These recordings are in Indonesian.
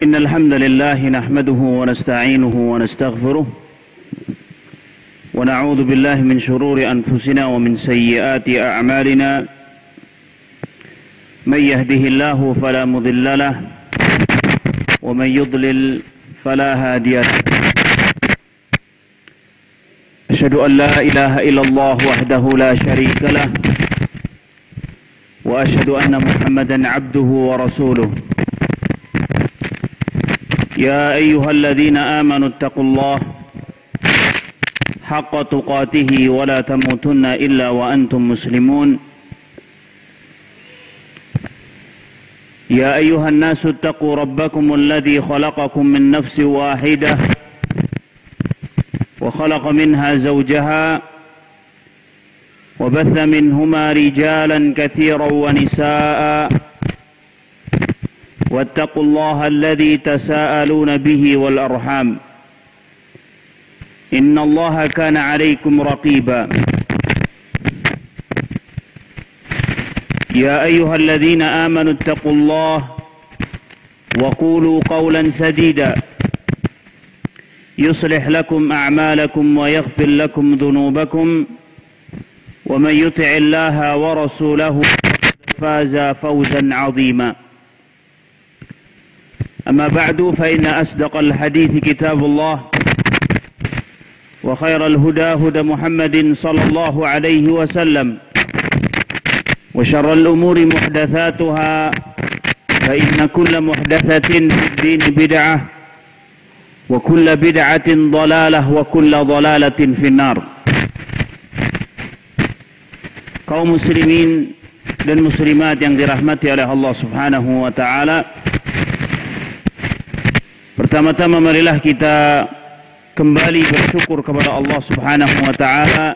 إن الحمد لله نحمده ونستعينه ونستغفره ونعوذ بالله من شرور أنفسنا ومن سيئات أعمالنا من يهده الله فلا مضل له ومن يضلل فلا هادي له أشهد أن لا إله إلا الله وحده لا شريك له وأشهد أن محمدا عبده ورسوله يا أيها الذين آمنوا اتقوا الله حق تقاته ولا تموتن إلا وأنتم مسلمون يا أيها الناس اتقوا ربكم الذي خلقكم من نفس واحدة وخلق منها زوجها وبث منهما رجالا كثيرا ونساء واتقوا الله الذي تساءلون به والأرحام إن الله كان عليكم رقيبا يا أيها الذين آمنوا اتقوا الله وقولوا قولا سديدا يصلح لكم أعمالكم ويغفر لكم ذنوبكم ومن يطع الله ورسوله فاز فوزا عظيما أما بعد فإن أصدق الحديث كتاب الله وخير الهدى هدى محمد صلى الله عليه وسلم وشر الأمور محدثاتها فإن كل محدثة في الدين بدعة وكل بدعة ضلالة وكل ضلالة في النار. Kaum muslimin dan muslimat yang dirahmati oleh Allah Subhanahu wa taala, pertama-tama marilah kita kembali bersyukur kepada Allah Subhanahu wa taala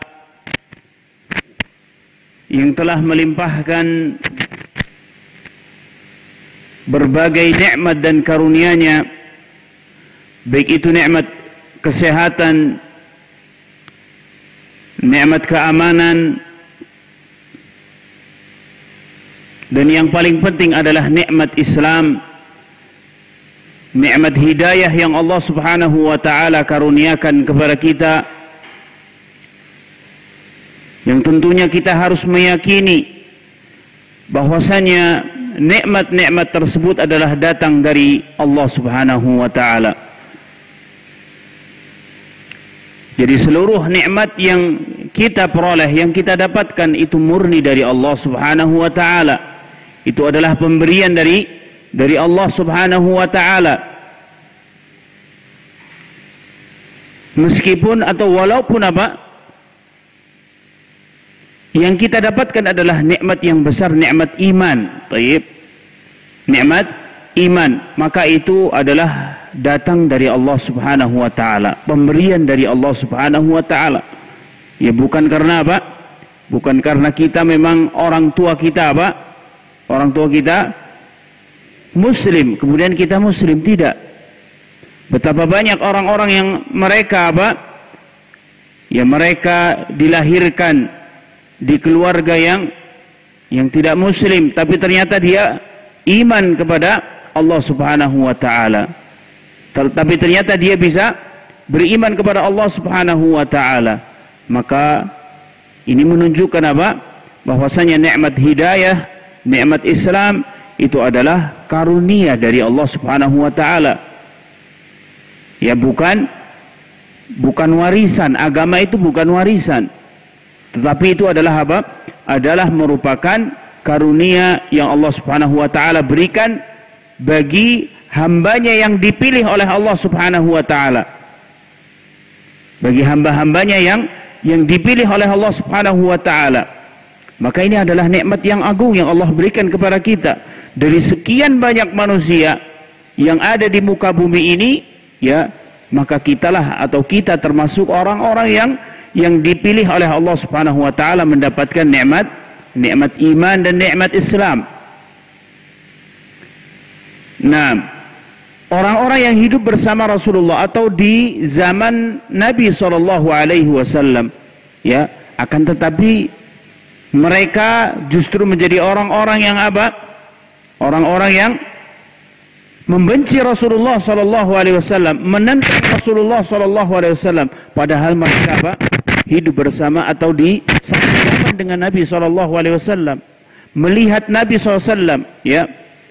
yang telah melimpahkan berbagai nikmat dan karunia-Nya, baik itu nikmat kesehatan, nikmat keamanan, dan yang paling penting adalah nikmat Islam, nikmat hidayah yang Allah Subhanahu wa taala karuniakan kepada kita, yang tentunya kita harus meyakini bahwasanya nikmat-nikmat tersebut adalah datang dari Allah Subhanahu wa taala. Jadi seluruh nikmat yang kita peroleh, yang kita dapatkan itu murni dari Allah Subhanahu wa taala. Itu adalah pemberian dari Allah Subhanahu wa taala. Meskipun atau walaupun apa yang kita dapatkan adalah nikmat yang besar, nikmat iman. Taib. Nikmat iman, maka itu adalah datang dari Allah Subhanahu wa taala, pemberian dari Allah Subhanahu wa taala. Ya bukan karena apa? Bukan karena kita memang orang tua kita apa? Orang tua kita muslim, kemudian kita muslim, tidak. Betapa banyak orang-orang yang mereka apa? Ya mereka dilahirkan di keluarga yang tidak muslim, tapi ternyata dia iman kepada Allah Subhanahu wa taala. Tapi ternyata dia bisa beriman kepada Allah Subhanahu wa taala. Maka ini menunjukkan apa? Bahwasanya nikmat hidayah, nikmat Islam itu adalah karunia dari Allah Subhanahu wa taala. Ya bukan warisan. Agama itu bukan warisan. Tetapi itu adalah apa? Adalah merupakan karunia yang Allah Subhanahu wa taala berikan bagi hambanya yang dipilih oleh Allah Subhanahu wa taala. Bagi hamba-hambanya yang dipilih oleh Allah Subhanahu wa taala. Maka ini adalah nikmat yang agung yang Allah berikan kepada kita. Dari sekian banyak manusia yang ada di muka bumi ini, ya, maka kitalah atau kita termasuk orang-orang yang dipilih oleh Allah Subhanahu wa taala mendapatkan nikmat iman dan nikmat Islam. Nah, orang-orang yang hidup bersama Rasulullah atau di zaman Nabi SAW, ya, akan tetapi mereka justru menjadi orang-orang yang apa? Orang-orang yang membenci Rasulullah sallallahu alaihi wasallam, menentang Rasulullah sallallahu alaihi wasallam, padahal mereka apa? Hidup bersama atau di satu zaman dengan Nabi sallallahu alaihi wasallam. Melihat Nabi sallallahu alaihi wasallam, ya,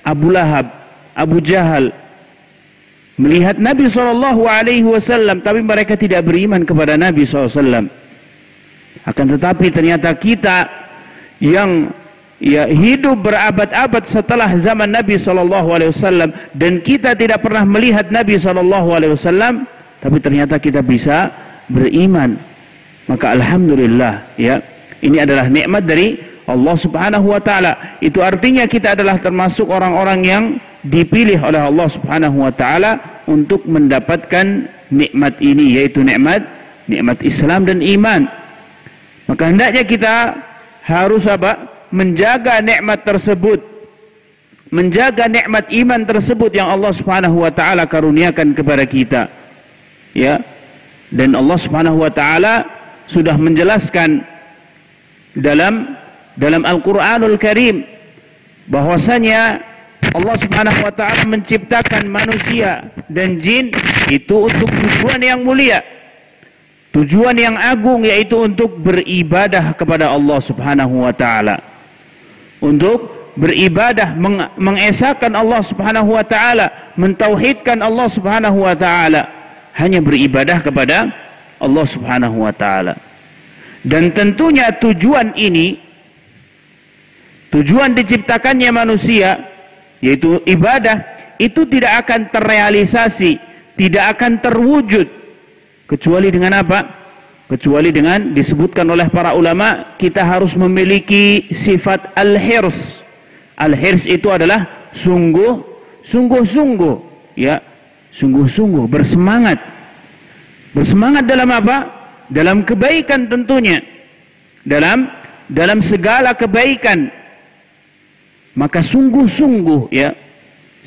Abu Lahab, Abu Jahal melihat Nabi sallallahu alaihi wasallam, tapi mereka tidak beriman kepada Nabi sallallahu alaihi wasallam. Akan tetapi ternyata kita yang ya hidup berabad-abad setelah zaman Nabi sallallahu alaihi wasallam dan kita tidak pernah melihat Nabi sallallahu alaihi wasallam, tapi ternyata kita bisa beriman. Maka alhamdulillah, ya, ini adalah nikmat dari Allah Subhanahu wa taala. Itu artinya kita adalah termasuk orang-orang yang dipilih oleh Allah Subhanahu wa taala untuk mendapatkan nikmat ini, yaitu nikmat Islam dan iman. Maka hendaknya kita harus apa? Menjaga nikmat tersebut, menjaga nikmat iman tersebut yang Allah Subhanahu wa taala karuniakan kepada kita. Ya. Dan Allah Subhanahu wa taala sudah menjelaskan dalam Al-Qur'anul Karim bahwasanya Allah Subhanahu wa taala menciptakan manusia dan jin itu untuk tujuan yang mulia, tujuan yang agung, yaitu untuk beribadah kepada Allah Subhanahu wa taala, untuk beribadah, mengesahkan Allah Subhanahu wa taala, mentauhidkan Allah Subhanahu wa taala, hanya beribadah kepada Allah Subhanahu wa taala. Dan tentunya tujuan ini, tujuan diciptakannya manusia, yaitu ibadah, itu tidak akan terrealisasi, tidak akan terwujud kecuali dengan apa? Kecuali dengan disebutkan oleh para ulama, kita harus memiliki sifat al-hirs. Al-hirs itu adalah sungguh-sungguh, ya, sungguh-sungguh bersemangat. Bersemangat dalam apa? Dalam kebaikan tentunya. Dalam segala kebaikan. Maka sungguh-sungguh, ya,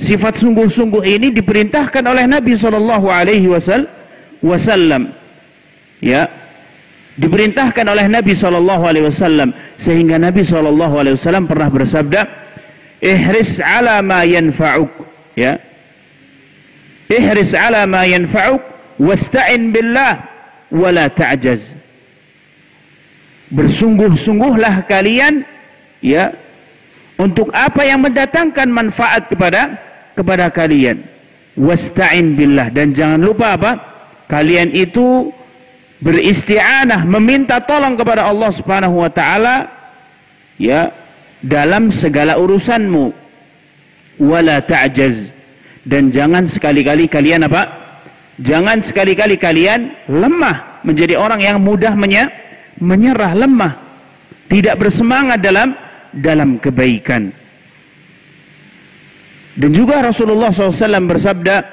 sifat sungguh-sungguh ini diperintahkan oleh Nabi sallallahu alaihi wasallam. Ya, diperintahkan oleh Nabi sallallahu alaihi wasallam, sehingga Nabi sallallahu alaihi wasallam pernah bersabda, "Ihris 'ala ma yanfa'uk." Ya. "Ihris 'ala ma yanfa'uk wasta'in billah wa la ta'jaz." Bersungguh-sungguhlah kalian, ya, untuk apa yang mendatangkan manfaat kepada kalian. Wasta'in billah, dan jangan lupa apa? Kalian itu beristi'anah, meminta tolong kepada Allah Subhanahu wa taala, ya, dalam segala urusanmu. Wala ta'jaz, dan jangan sekali-kali kalian apa? Jangan sekali-kali kalian lemah, menjadi orang yang mudah menyerah, lemah, tidak bersemangat dalam kebaikan. Dan juga Rasulullah SAW bersabda,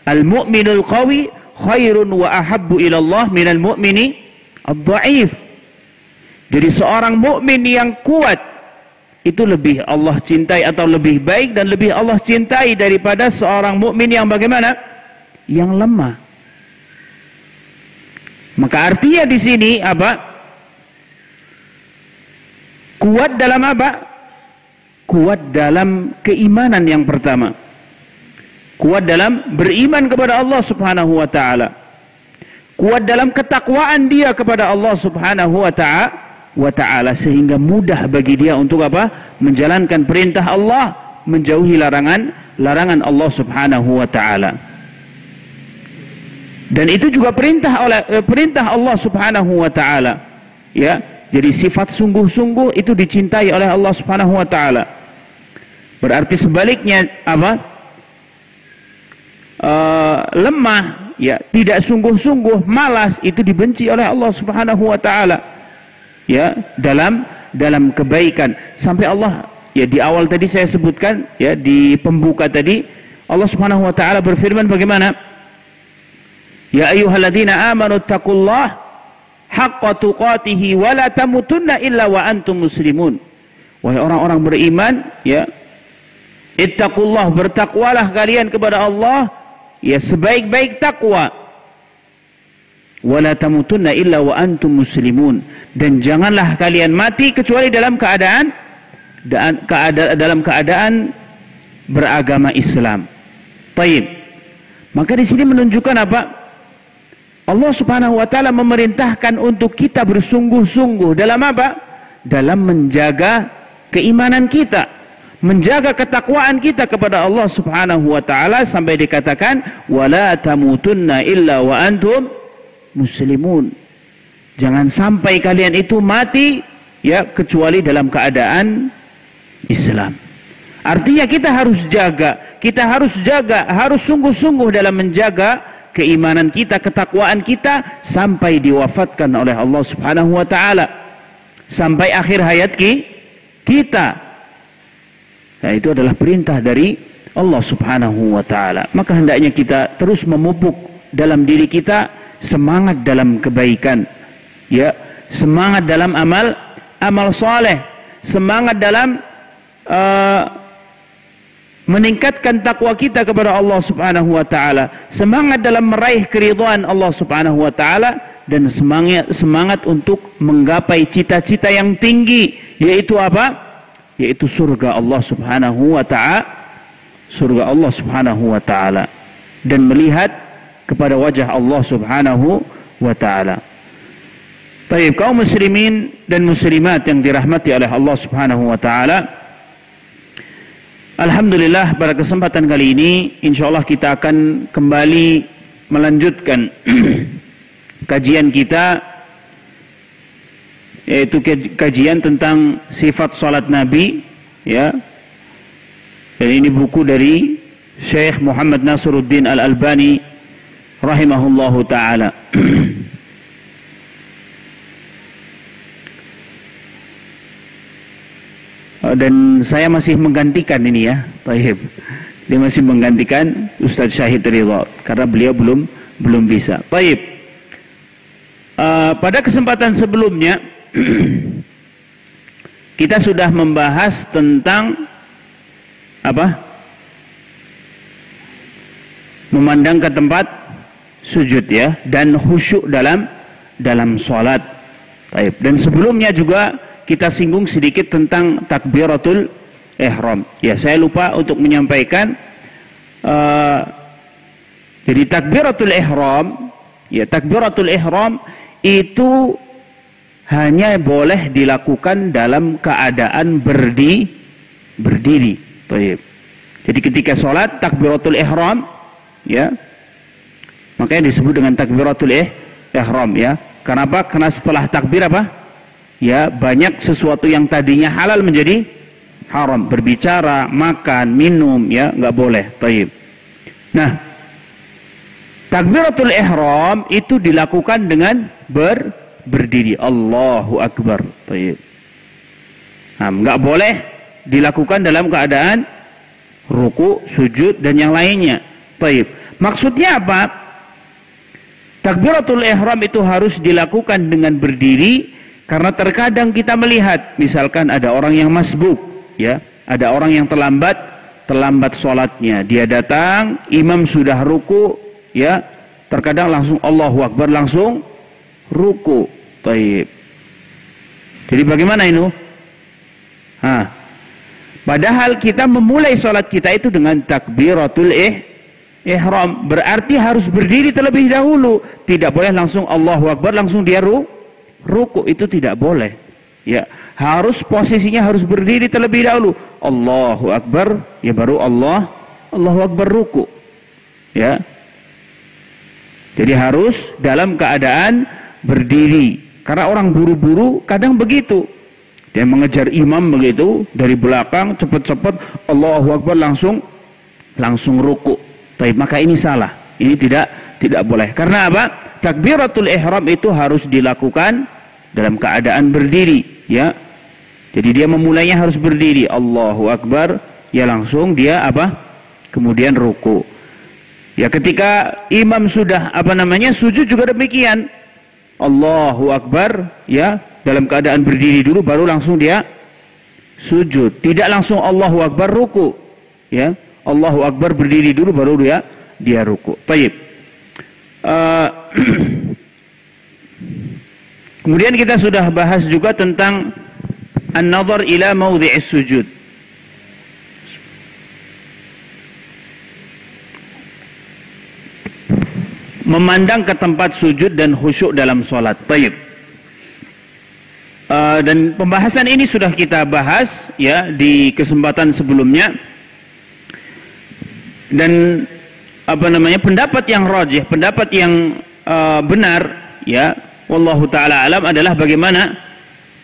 al-mu'minul qawi khairun wa ahabbu ilallah minal mu'mini ad-dha'if. Jadi seorang mukmin yang kuat itu lebih Allah cintai, atau lebih baik dan lebih Allah cintai daripada seorang mukmin yang bagaimana? Yang lemah. Maka artinya di sini apa? Kuat dalam apa? Kuat dalam keimanan yang pertama. Kuat dalam beriman kepada Allah Subhanahu wa taala. Kuat dalam ketakwaan dia kepada Allah Subhanahu wa taala, sehingga mudah bagi dia untuk apa? Menjalankan perintah Allah, menjauhi larangan Allah Subhanahu wa taala. Dan itu juga perintah Allah Subhanahu wa taala. Ya, jadi sifat sungguh-sungguh itu dicintai oleh Allah Subhanahu wa taala. Berarti sebaliknya apa? Lemah, ya, tidak sungguh-sungguh, malas, itu dibenci oleh Allah Subhanahu wa taala. Ya, dalam kebaikan. Sampai Allah, ya, di awal tadi saya sebutkan, ya, di pembuka tadi, Allah Subhanahu wa taala berfirman bagaimana? Ya ayyuhalladzina amanu taqullaha haqqa tuqatih wa la tamutunna illa wa antum muslimun. Wahai orang-orang beriman, ya, ittaqullah, bertakwalah kalian kepada Allah, ya, sebaik-baik takwa. Wala tamutunna illa wa antum muslimun, dan janganlah kalian mati kecuali dalam keadaan beragama Islam. Taib. Maka di sini menunjukkan apa? Allah Subhanahu wa taala memerintahkan untuk kita bersungguh-sungguh dalam apa? Dalam menjaga keimanan kita, menjaga ketakwaan kita kepada Allah Subhanahu wa taala, sampai dikatakan wala tamutunna illa wa antum muslimun. Jangan sampai kalian itu mati ya kecuali dalam keadaan Islam. Artinya kita harus jaga, harus sungguh-sungguh dalam menjaga keimanan kita, ketakwaan kita sampai diwafatkan oleh Allah Subhanahu wa taala, sampai akhir hayat kita. Nah, itu adalah perintah dari Allah Subhanahu wa taala. Maka hendaknya kita terus memupuk dalam diri kita semangat dalam kebaikan, ya, semangat dalam amal saleh, semangat dalam meningkatkan takwa kita kepada Allah Subhanahu wa taala, semangat dalam meraih keridhaan Allah Subhanahu wa taala, dan semangat untuk menggapai cita-cita yang tinggi, yaitu apa? Yaitu surga Allah Subhanahu wa taala, surga Allah Subhanahu wa taala, dan melihat kepada wajah Allah Subhanahu wa taala. Baik, kaum muslimin dan muslimat yang dirahmati oleh Allah Subhanahu wa taala, alhamdulillah pada kesempatan kali ini insyaallah kita akan kembali melanjutkan kajian kita, yaitu kajian tentang sifat salat Nabi, ya. Dan ini buku dari Syekh Muhammad Nasiruddin Al-Albani rahimahullahu taala. Dan saya masih menggantikan ini, ya. Baik. Dia masih menggantikan Ustaz Syahid Ridha karena beliau belum bisa. Baik. Pada kesempatan sebelumnya kita sudah membahas tentang apa? Memandang ke tempat sujud, ya, dan khusyuk dalam salat. Baik. Dan sebelumnya juga kita singgung sedikit tentang takbiratul ihram. Ya, saya lupa untuk menyampaikan. Jadi takbiratul ihram, ya, takbiratul ihram itu hanya boleh dilakukan dalam keadaan berdiri. Baik. Jadi ketika sholat takbiratul ihram, ya, makanya disebut dengan takbiratul ihram, ya. Kenapa? Karena setelah takbir apa? Ya, banyak sesuatu yang tadinya halal menjadi haram. Berbicara, makan, minum, ya, nggak boleh. Taib. Nah, takbiratul ihram itu dilakukan dengan berdiri. Allahu Akbar. Taib. Nah, nggak boleh dilakukan dalam keadaan ruku, sujud, dan yang lainnya. Taib. Maksudnya apa? Takbiratul ihram itu harus dilakukan dengan berdiri. Karena terkadang kita melihat, misalkan ada orang yang masbuk, ya, ada orang yang terlambat sholatnya. Dia datang, imam sudah ruku, ya, terkadang langsung Allahu Akbar, langsung ruku. Taib. Jadi bagaimana ini? Padahal kita memulai sholat kita itu dengan takbiratul ihram, berarti harus berdiri terlebih dahulu. Tidak boleh langsung Allahu Akbar, langsung dia ruku, itu tidak boleh, ya. Harus posisinya harus berdiri terlebih dahulu. Allahu Akbar, ya, baru Allahu Akbar ruku, ya. Jadi harus dalam keadaan berdiri. Karena orang buru-buru kadang begitu, dia mengejar imam begitu dari belakang, cepat-cepat Allahu Akbar, langsung ruku. Tapi maka ini salah, ini tidak boleh. Karena apa? Takbiratul ihram itu harus dilakukan dalam keadaan berdiri, ya. Jadi dia memulainya harus berdiri, Allahu Akbar, ya, langsung dia apa? Kemudian ruku. Ya, ketika imam sudah sujud juga demikian. Allahu Akbar, ya, dalam keadaan berdiri dulu baru langsung dia sujud. Tidak langsung Allahu Akbar ruku, ya. Allahu Akbar berdiri dulu baru dia ruku. Baik. Kemudian kita sudah bahas juga tentang an-nazar ila mawdhi'is sujud. memandang ke tempat sujud dan khusyuk dalam sholat. Baik. Dan pembahasan ini sudah kita bahas ya di kesempatan sebelumnya. Dan pendapat yang rajih, pendapat yang benar ya, wallahu taala alam, adalah bagaimana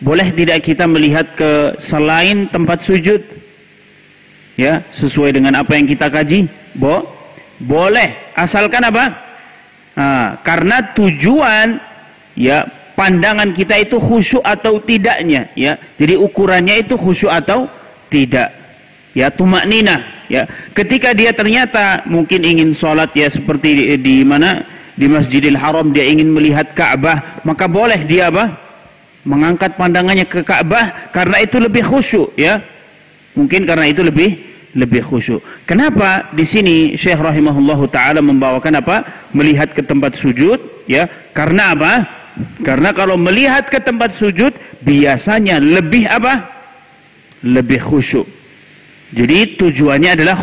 boleh tidak kita melihat ke selain tempat sujud ya, sesuai dengan apa yang kita kaji. Boleh, asalkan apa? Karena tujuan ya, pandangan kita itu khusyuk atau tidaknya ya. Jadi ukurannya itu khusyuk atau tidak ya, tumakninah ya. Ketika dia ternyata mungkin ingin sholat ya, seperti di mana, di Masjidil Haram, dia ingin melihat Ka'bah, maka boleh dia mengangkat pandangannya ke Ka'bah karena itu lebih khusyuk ya. Mungkin karena itu lebih khusyuk. Kenapa di sini Syekh rahimahullahu taala membawakan melihat ke tempat sujud ya? Karena apa? Karena kalau melihat ke tempat sujud biasanya lebih lebih khusyuk. Jadi tujuannya adalah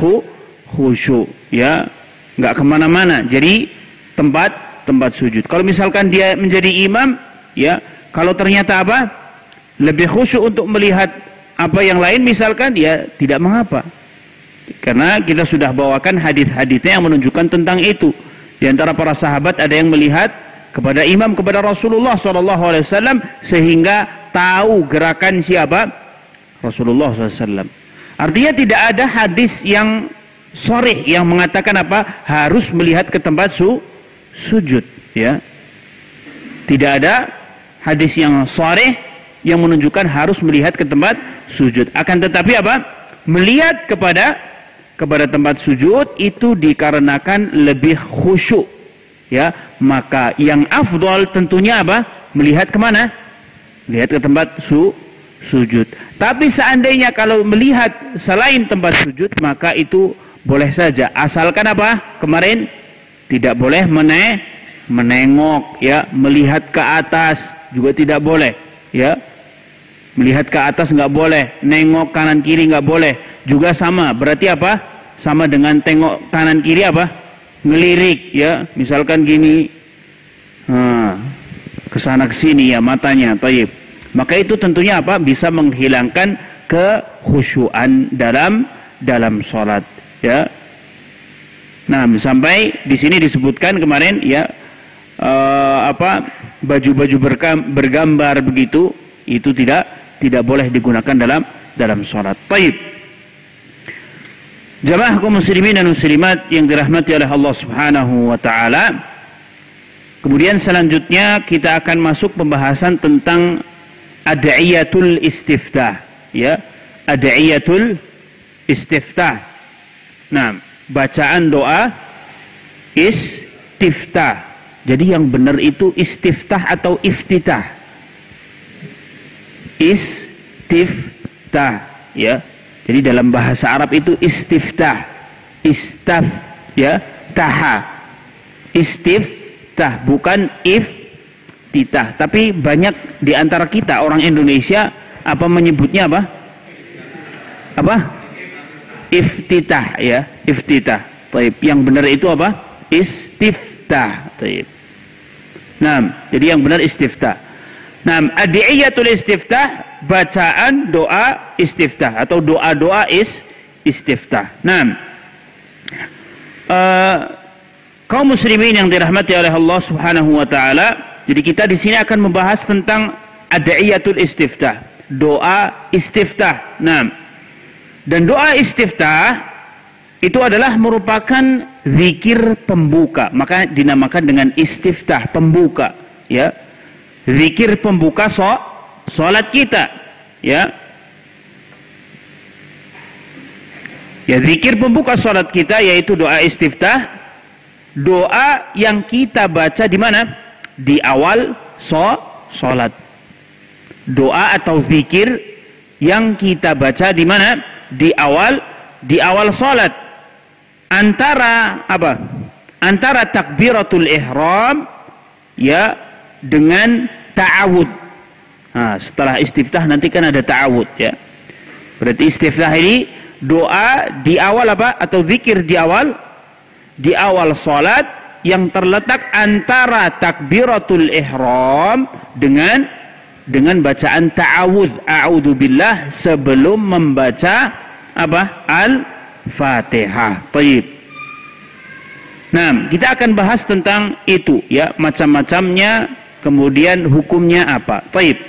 khusyuk ya, nggak kemana-mana. Jadi tempat sujud. Kalau misalkan dia menjadi imam ya, kalau ternyata lebih khusyuk untuk melihat yang lain misalkan, ya tidak mengapa. Karena kita sudah bawakan hadis-hadisnya yang menunjukkan tentang itu. Di antara para sahabat ada yang melihat kepada imam, kepada Rasulullah SAW, sehingga tahu gerakan siapa? Rasulullah SAW. Artinya tidak ada hadis yang sharih yang mengatakan harus melihat ke tempat sujud ya. Tidak ada hadis yang sharih yang menunjukkan harus melihat ke tempat sujud. Akan tetapi melihat kepada tempat sujud itu dikarenakan lebih khusyuk ya. Maka yang afdal tentunya melihat kemana? Melihat ke tempat sujud. Tapi seandainya kalau melihat selain tempat sujud, maka itu boleh saja, asalkan kemarin tidak boleh menengok ya, melihat ke atas juga tidak boleh ya. Melihat ke atas nggak boleh, nengok kanan kiri nggak boleh. Juga sama, berarti sama dengan tengok kanan kiri ngelirik ya, misalkan gini, kesana kesini ya matanya, taib. Maka itu tentunya bisa menghilangkan kekhusyuan dalam sholat ya. Nah, sampai di sini disebutkan kemarin ya, baju-baju bergambar begitu, itu tidak boleh digunakan dalam sholat. Taib. Jamaah kaum muslimin dan muslimat yang dirahmati oleh Allah Subhanahu wa taala. Kemudian selanjutnya kita akan masuk pembahasan tentang ad'iyatul istiftah ya. Ad'iyatul istiftah. Nah, bacaan doa istiftah. Jadi yang benar itu istiftah atau iftitah? Istiftah ya. Jadi dalam bahasa Arab itu istiftah, istaf ya, taha, istiftah, bukan iftitah. Tapi banyak di antara kita orang Indonesia menyebutnya iftitah ya, iftitah. Taib. Yang benar itu istiftah. Taib. Nah, jadi yang benar istiftah. Nah, ad'iyatul istiftah, bacaan doa istiftah atau doa-doa istiftah. Nah, kaum muslimin yang dirahmati oleh Allah Subhanahu wa taala, jadi kita di sini akan membahas tentang ad'iyatul istiftah, doa istiftah. Nah, dan doa istiftah itu adalah merupakan zikir pembuka, maka dinamakan dengan istiftah, pembuka ya. Zikir pembuka salat kita ya. Ya, zikir pembuka salat kita yaitu doa istiftah, doa yang kita baca di mana? Di awal salat. Doa atau zikir yang kita baca di mana? Di awal salat. Antara Antara takbiratul ihram ya dengan ta'awud. Nah, setelah istiftah nanti kan ada ta'awud ya. Berarti istiftah ini doa di awal atau zikir di awal salat yang terletak antara takbiratul ihram dengan bacaan ta'awudz, a'udzubillah, sebelum membaca apa? Al-Fatihah. Baik. Nah, kita akan bahas tentang itu ya, macam-macamnya, kemudian hukumnya apa. Baik.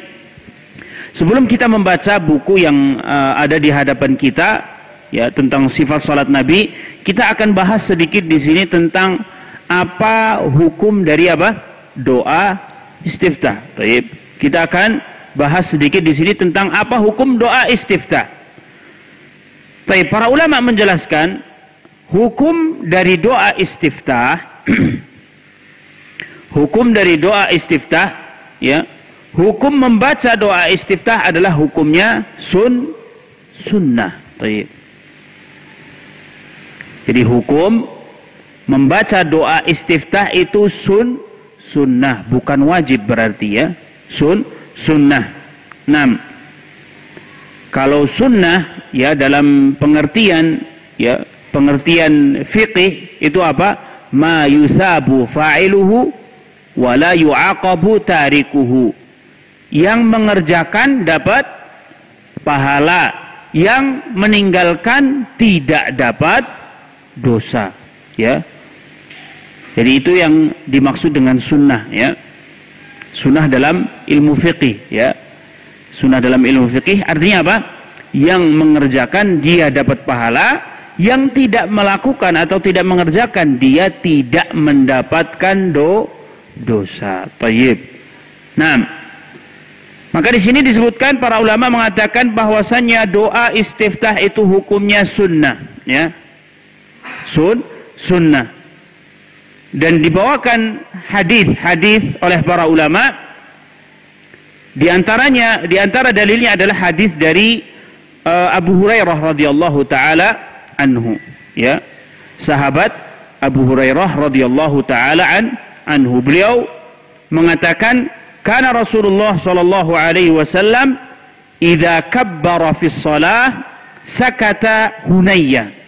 Sebelum kita membaca buku yang ada di hadapan kita ya tentang sifat salat Nabi, kita akan bahas sedikit di sini tentang apa hukum dari apa? Doa istiftah. Baik. Kita akan bahas sedikit di sini tentang apa hukum doa istiftah. Baik, para ulama menjelaskan hukum dari doa istiftah. Hukum dari doa istiftah, ya. Hukum membaca doa istiftah adalah hukumnya sunnah. Baik. Jadi hukum membaca doa istiftah itu sunnah, bukan wajib berarti ya. Sunnah. Nah, kalau sunnah ya dalam pengertian fiqih itu apa? Ma yusabu fa'iluhu wa la yu'aqabu tarikuhu. Yang mengerjakan dapat pahala, yang meninggalkan tidak dapat dosa, ya. Jadi itu yang dimaksud dengan sunnah, ya. Sunnah dalam ilmu fiqih, ya. Sunnah dalam ilmu fiqih artinya apa? Yang mengerjakan dia dapat pahala, yang tidak melakukan atau tidak mengerjakan dia tidak mendapatkan dosa. Tayyib. Nah, maka di sini disebutkan para ulama mengatakan bahwasannya doa istiftah itu hukumnya sunnah, ya. Sunnah. Dan dibawakan hadis oleh para ulama, di antara dalilnya adalah hadis dari Abu Hurairah radhiyallahu taala anhu, ya. Sahabat Abu Hurairah radhiyallahu taala anhu, beliau mengatakan, kana Rasulullah sallallahu alaihi wasallam idza kabbara fi shalah sakata hunayya.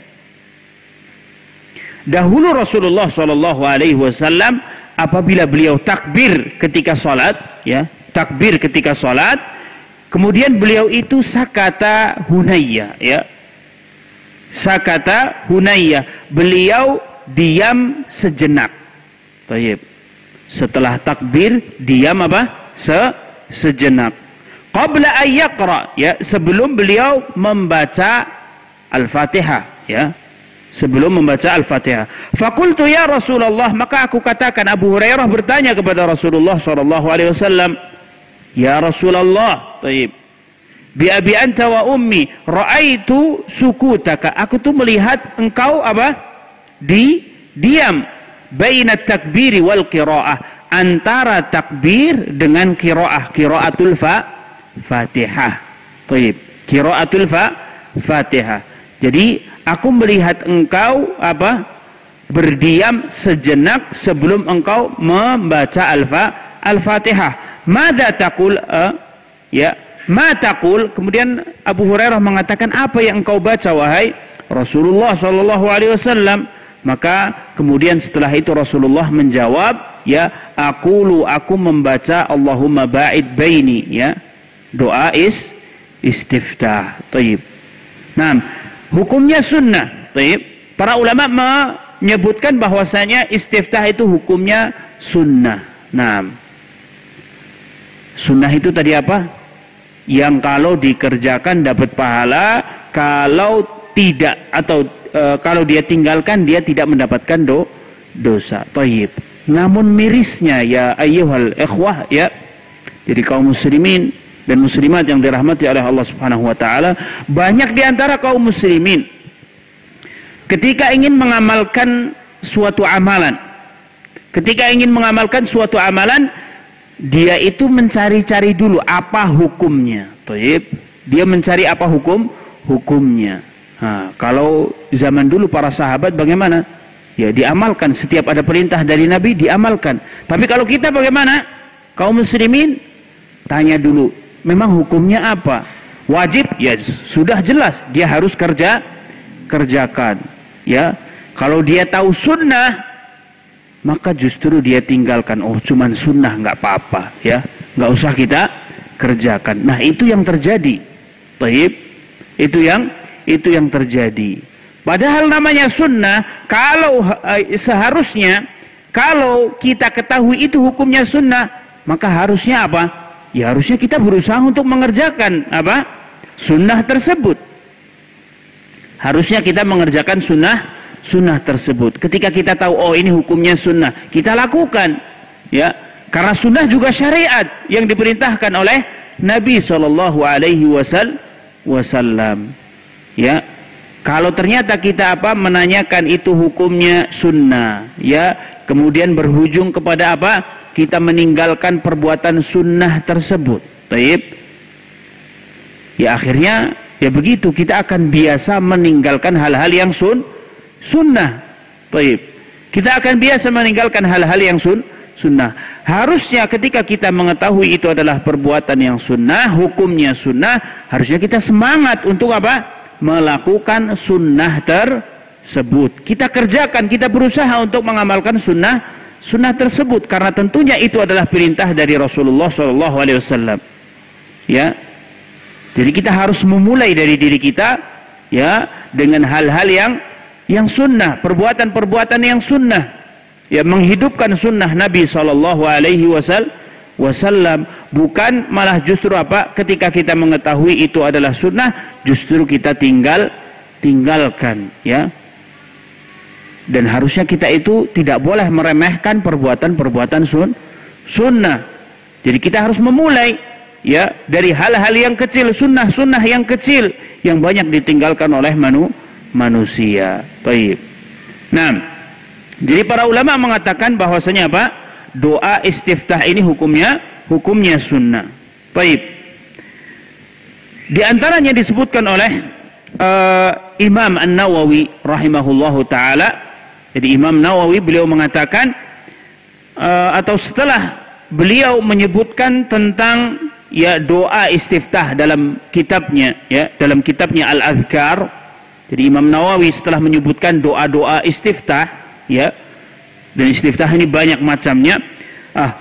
Dahulu Rasulullah sallallahu alaihi wasallam apabila beliau takbir ketika salat, ya, takbir ketika salat, kemudian beliau itu sakata hunayya, ya. Sakata hunayya, beliau diam sejenak. Baik. Setelah takbir diam apa? Sejenak. Qabla ayyaqra, ya, sebelum beliau membaca Al-Fatihah, ya. Sebelum membaca Al-Fatihah. Faqultu ya Rasulullah, maka aku katakan, Abu Hurairah bertanya kepada Rasulullah sallallahu alaihi wasallam, ya Rasulullah, taib, bi abi anta wa ummi raaitu sukutaka, aku tuh melihat engkau apa? Diam baina takbiri wal qiraah, antara takbir dengan qiraah, qiraatul Fatihah. Taib, qiraatul Fatihah. Jadi aku melihat engkau apa? Berdiam sejenak sebelum engkau membaca Al-Fatihah. Mada taqul? Ya, ma taqul? Kemudian Abu Hurairah mengatakan, apa yang engkau baca wahai Rasulullah sallallahu alaihi wasallam? Maka kemudian setelah itu Rasulullah menjawab, ya, aku membaca Allahumma ba'id baini, ya. Doa istiftah. Taib. Nah, hukumnya sunnah. Taib. Para ulama menyebutkan bahwasanya istiftah itu hukumnya sunnah. Nah, sunnah itu tadi apa? Yang kalau dikerjakan dapat pahala, kalau tidak atau kalau dia tinggalkan dia tidak mendapatkan dosa. Taib. Namun mirisnya ya ayyuhal ikhwah, ya. Jadi kaum muslimin dan muslimat yang dirahmati oleh Allah Subhanahu wa taala, banyak di antara kaum muslimin ketika ingin mengamalkan suatu amalan, dia itu mencari-cari dulu apa hukumnya. Taib. Dia mencari apa hukumnya. Kalau zaman dulu para sahabat bagaimana? Ya, diamalkan, setiap ada perintah dari Nabi diamalkan. Tapi kalau kita bagaimana? Kaum muslimin tanya dulu, memang hukumnya apa? Wajib? Ya sudah jelas, dia harus kerjakan. Ya, kalau dia tahu sunnah, maka justru dia tinggalkan. Oh, cuman sunnah, nggak apa-apa, ya, nggak usah kita kerjakan. Nah, itu yang terjadi. Baik, itu yang terjadi. Padahal namanya sunnah, kalau seharusnya kalau kita ketahui itu hukumnya sunnah, maka harusnya apa? Ya harusnya kita berusaha untuk mengerjakan apa? Sunnah tersebut. Harusnya kita mengerjakan sunnah tersebut. Ketika kita tahu, oh ini hukumnya sunnah, kita lakukan, ya, karena sunnah juga syariat yang diperintahkan oleh Nabi Shallallahu Alaihi Wasallam. Ya, kalau ternyata kita apa menanyakan itu hukumnya sunnah, ya, kemudian berujung kepada apa? Kita meninggalkan perbuatan sunnah tersebut. Taib. Ya akhirnya ya begitu, kita akan biasa meninggalkan hal-hal yang sunnah. Baik. Kita akan biasa meninggalkan hal-hal yang sunnah. Harusnya ketika kita mengetahui itu adalah perbuatan yang sunnah, hukumnya sunnah, harusnya kita semangat untuk apa? Melakukan sunnah tersebut. Kita kerjakan, kita berusaha untuk mengamalkan sunnah tersebut, karena tentunya itu adalah perintah dari Rasulullah SAW. Ya. Jadi kita harus memulai dari diri kita, ya, dengan hal-hal yang sunnah, perbuatan-perbuatan yang sunnah, ya, menghidupkan sunnah Nabi SAW. Bukan malah justru apa? Ketika kita mengetahui itu adalah sunnah, justru kita tinggalkan, ya. Dan harusnya kita itu tidak boleh meremehkan perbuatan-perbuatan sunnah. Jadi kita harus memulai, ya, dari hal-hal yang kecil, sunnah yang kecil yang banyak ditinggalkan oleh manusia. Baik. Nah, jadi para ulama mengatakan bahwasanya apa? Doa istiftah ini hukumnya sunnah. Baik. Di antaranya disebutkan oleh Imam An-Nawawi rahimahullahu taala. Jadi Imam Nawawi beliau mengatakan atau setelah beliau menyebutkan tentang, ya, doa istiftah dalam kitabnya, ya, dalam kitabnya Al-Adhkar. Jadi Imam Nawawi setelah menyebutkan doa-doa istiftah, ya, dan istiftah ini banyak macamnya,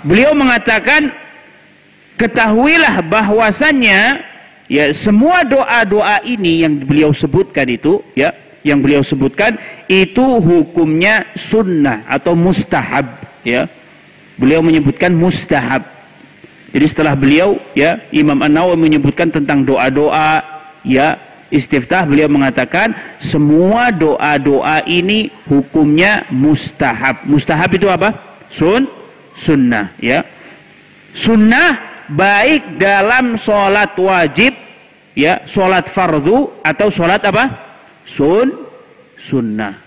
beliau mengatakan, ketahuilah bahwasannya, ya, semua doa-doa ini yang beliau sebutkan itu, ya, yang beliau sebutkan itu hukumnya sunnah atau mustahab, ya. Beliau menyebutkan mustahab. Jadi setelah beliau, ya, Imam An-Nawawi menyebutkan tentang doa-doa, ya, istiftah, beliau mengatakan semua doa-doa ini hukumnya mustahab. Mustahab itu apa? Sunnah, ya. Sunnah baik dalam sholat wajib, ya, sholat fardu, atau sholat apa? Sunnah.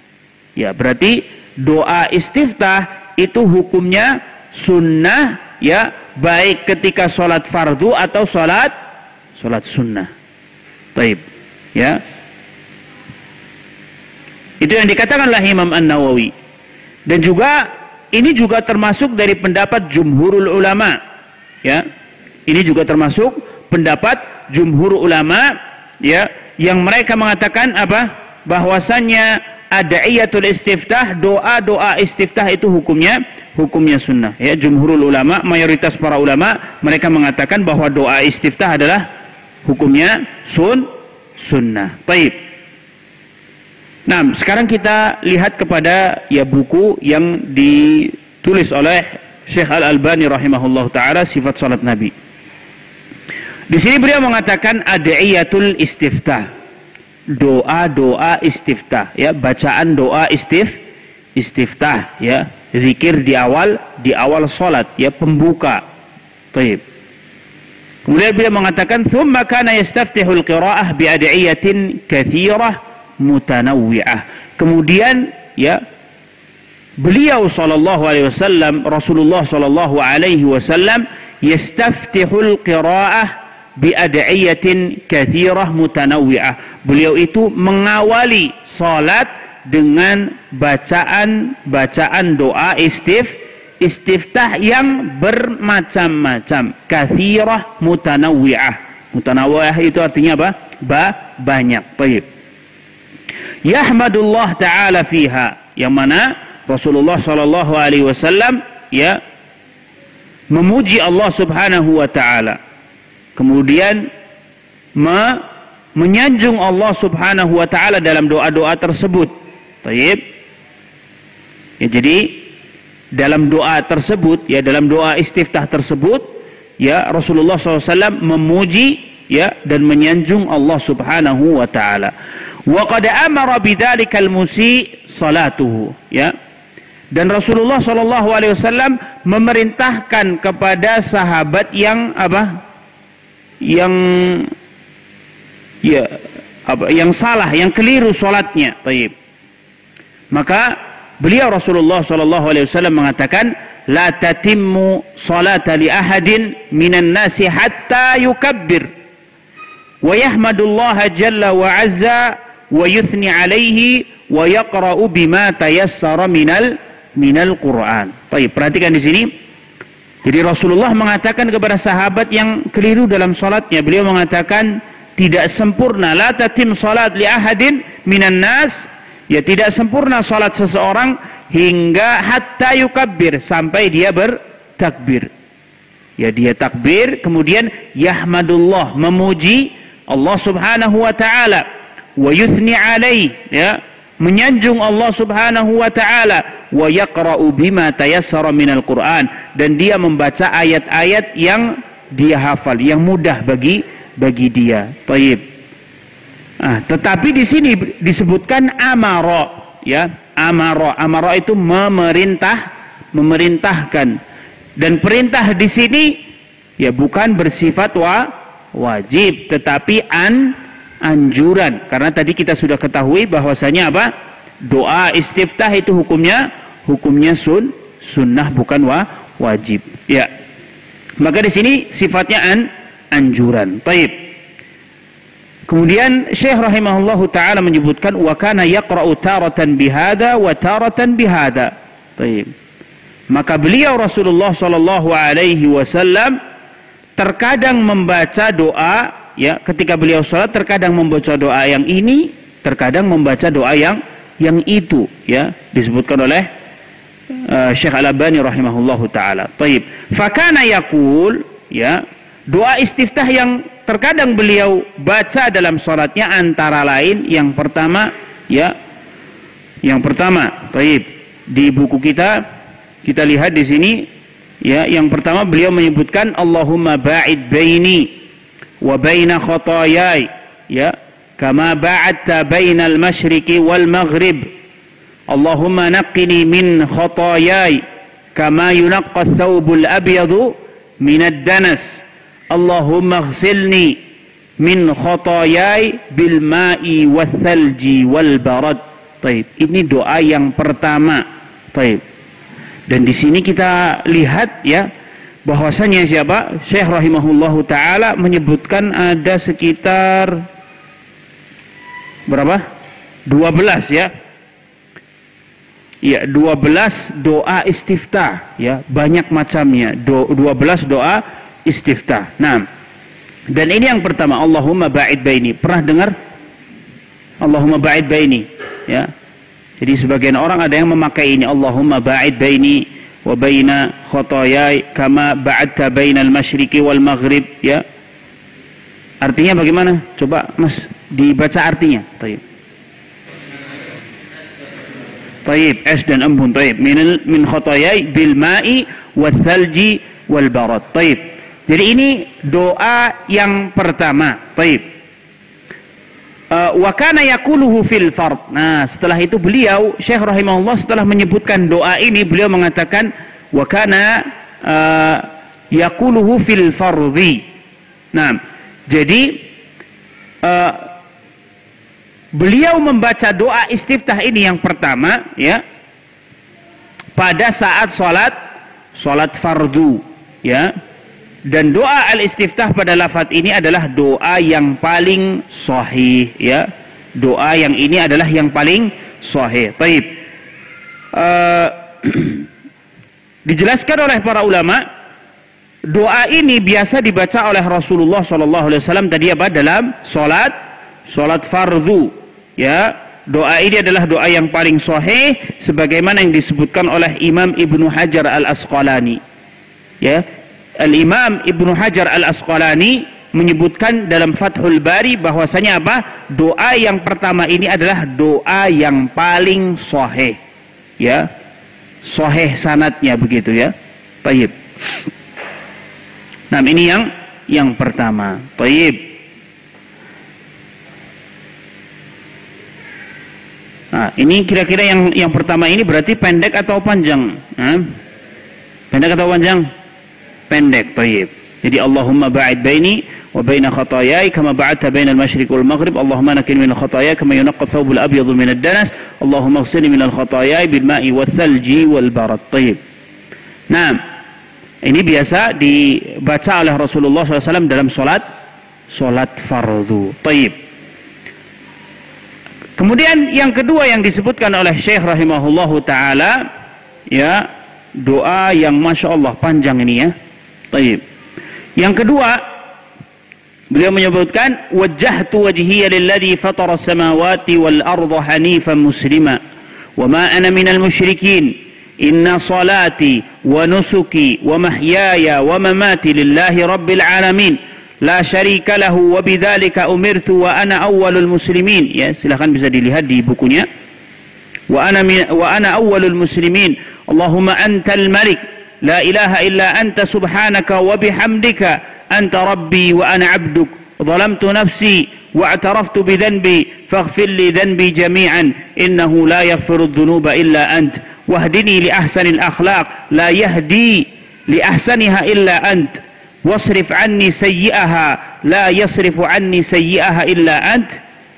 Ya, berarti doa istiftah itu hukumnya sunnah, ya, baik ketika sholat fardu atau sholat sunnah. Baik, ya. Itu yang dikatakan oleh Imam An-Nawawi. Dan juga ini juga termasuk dari pendapat jumhurul ulama, ya. Ini juga termasuk pendapat jumhur ulama, ya, yang mereka mengatakan apa? Bahwasannya ad'iyatul istiftah, doa-doa istiftah itu hukumnya sunnah, ya. Jumhurul ulama, mayoritas para ulama, mereka mengatakan bahwa doa istiftah adalah hukumnya sunnah. Baik. Nah, sekarang kita lihat kepada, ya, buku yang ditulis oleh Syekh Al-Albani rahimahullah taala, sifat salat Nabi. Di sini beliau mengatakan ad'iyatul istiftah, doa-doa istiftah, ya, bacaan doa istiftah, ya, zikir di awal salat, ya, pembuka. Baik. Kemudian beliau mengatakan thumma kana yastaftihul qira'ah bi ad'iyatin katsirah mutanawwi'ah. Kemudian, ya, beliau sallallahu alaihi wasallam, Rasulullah sallallahu alaihi wasallam yastaftihul qira'ah bi ad'iyatin katsirah mutanawwi'ah. Beliau itu mengawali salat dengan bacaan doa istiftah yang bermacam-macam. Katsirah mutanawwi'ah. Mutanawwi'ah itu artinya apa? Banyak. Baik. Yahmadullah ta'ala fiha, yang mana Rasulullah sallallahu alaihi wasallam ya memuji Allah Subhanahu wa taala. Kemudian menyanjung Allah Subhanahu wa taala dalam doa-doa tersebut. Baik. Ya, jadi dalam doa tersebut, ya dalam doa istiftah tersebut, ya Rasulullah SAW memuji ya dan menyanjung Allah Subhanahu wa taala. Wa qad amara bidzalikal musi salatuhu, ya. Dan Rasulullah sallallahu alaihi wasallam memerintahkan kepada sahabat yang apa? Yang salah, yang keliru salatnya. Baik. Maka beliau Rasulullah sallallahu alaihi wasallam mengatakan, la tatimmu salata li ahadin minan nasi hatta yukabbir wa yahmadullaha jalla wa azza wa yuthni alaihi wa yaqra'u bima tayassara minal Quran. Baik, perhatikan di sini. Jadi Rasulullah mengatakan kepada sahabat yang keliru dalam salatnya, beliau mengatakan tidak sempurna, la tatim salat li ahadin minan nas, ya tidak sempurna salat seseorang hingga hatta yukabbir, sampai dia bertakbir. Ya dia takbir, kemudian yahmadullah, memuji Allah Subhanahu wa taala, wa yuthni alaih, ya menyanjung Allah Subhanahu wa taala, wa yaqra'u bima tayassara minal Quran, dan dia membaca ayat-ayat yang dia hafal, yang mudah bagi dia. Baik. Tetapi di sini disebutkan amara, ya. Amara itu memerintahkan. Dan perintah di sini ya bukan bersifat wajib, tetapi anjuran. Karena tadi kita sudah ketahui bahwasanya apa? Doa istiftah itu hukumnya sunnah, bukan wajib. Ya. Maka di sini sifatnya anjuran. Baik. Kemudian Syekh rahimahullahu taala menyebutkan wa kana yaqra'u taratan bihada wa taratan bihada. Baik. Maka beliau Rasulullah sallallahu alaihi wasallam terkadang membaca doa, ya, ketika beliau salat terkadang membaca doa yang ini, terkadang membaca doa yang itu, ya, disebutkan oleh Syekh Al-Albani rahimahullahu taala. Baik. Fa kana yaqul, ya, doa istiftah yang terkadang beliau baca dalam salatnya antara lain yang pertama, ya. Yang pertama, baik, di buku kita lihat di sini, ya, yang pertama beliau menyebutkan Allahumma ba'id baini wa baina khataayai, ya, kama ba'adta bainal masyriqi wal maghrib. Allahumma naqqini min khataayai kama yunaqqa ath-thawbul abyadu minad danas. Allahumma ighsilni min khataayai bil ma'i wath thalji wal barad. Baik, ini doa yang pertama. Baik. Dan di sini kita lihat, ya, bahwasanya siapa? Syekh rahimahullahu taala menyebutkan ada sekitar berapa? 12, ya. Ya, 12 doa istiftah, ya, banyak macamnya. 12 doa istiftah. Nah, dan ini yang pertama, Allahumma ba'id baini. Pernah dengar? Allahumma ba'id baini, ya. Jadi sebagian orang ada yang memakai ini, Allahumma ba'id baini wa baina khataayai kama ba'adta bainal masyriqi wal maghrib, ya. Artinya bagaimana? Coba Mas dibaca artinya. Baik. Baik, es dan embun. Baik. Min khataayai bil ma'i wath thalji wal barad. Baik. Jadi ini doa yang pertama. Baik. Wa kana yaquluhu fil fard. Nah, setelah itu beliau Syekh rahimahullah setelah menyebutkan doa ini, beliau mengatakan wa kana yaquluhu fil fardhi. Nah, jadi beliau membaca doa istiftah ini yang pertama, ya, pada saat salat fardu, ya. Dan doa al-istiftah pada lafaz ini adalah doa yang paling sahih, ya. Doa yang ini adalah yang paling sahih. Baik. Dijelaskan oleh para ulama, doa ini biasa dibaca oleh Rasulullah SAW tadi apa? Dalam salat fardu, ya. doa ini adalah doa yang paling sahih sebagaimana yang disebutkan oleh Imam Ibnu Hajar Al-Asqalani. Ya, Al-Imam Ibnu Hajar Al-Asqalani menyebutkan dalam Fathul Bari bahwasanya apa? Doa yang pertama ini adalah doa yang paling sahih. Ya. Sahih sanadnya begitu ya. Baik. Nah, ini yang pertama. Baik. Nah, ini kira-kira yang pertama ini berarti pendek atau panjang? Pendek atau panjang? Pendek, baik. Jadi Allahumma ba'id baini wa baina khataayai kama ba'adta bainal masyriq wal maghrib. Allahumma naqqini minal khataaya kama yunqqa thawbul abyadu minad danas. Allahumma ighsilni minal khataayai bil ma'i wath thalji wal barad. Baik. Nah, ini biasa dibaca oleh Rasulullah SAW dalam salat fardu. Baik. Kemudian yang kedua yang disebutkan oleh Syekh rahimahullahu taala, ya, doa yang masya Allah panjang ini ya. Baik. Yang kedua, beliau menyebutkan wajjahtu wajhiya lilladzi fatara as-samawati wal arda hanifan muslima wa ma ana minal musyrikin. Inna salati wa nusuki wa mahyaya wa mamati lillahi rabbil alamin. La syarika lahu wa bidzalika umirtu wa ana awwalul muslimin. Ya, silakan bisa dilihat di bukunya. Wa ana awwalul muslimin. Allahumma antal malik la ilaha illa anta subhanaka wa bihamdika anta rabbi wa ana 'abduk. Zalamtu nafsi wa i'taraftu bi dhanbi faghfir li dhanbi jami'an innahu la yaghfiru adh-dhunuba illa ant. Wahdini li ahsanil akhlaq la yahdi li ahsaniha illa ant. واصرف عني سيئها لا يصرف عني سيئها إلا أنت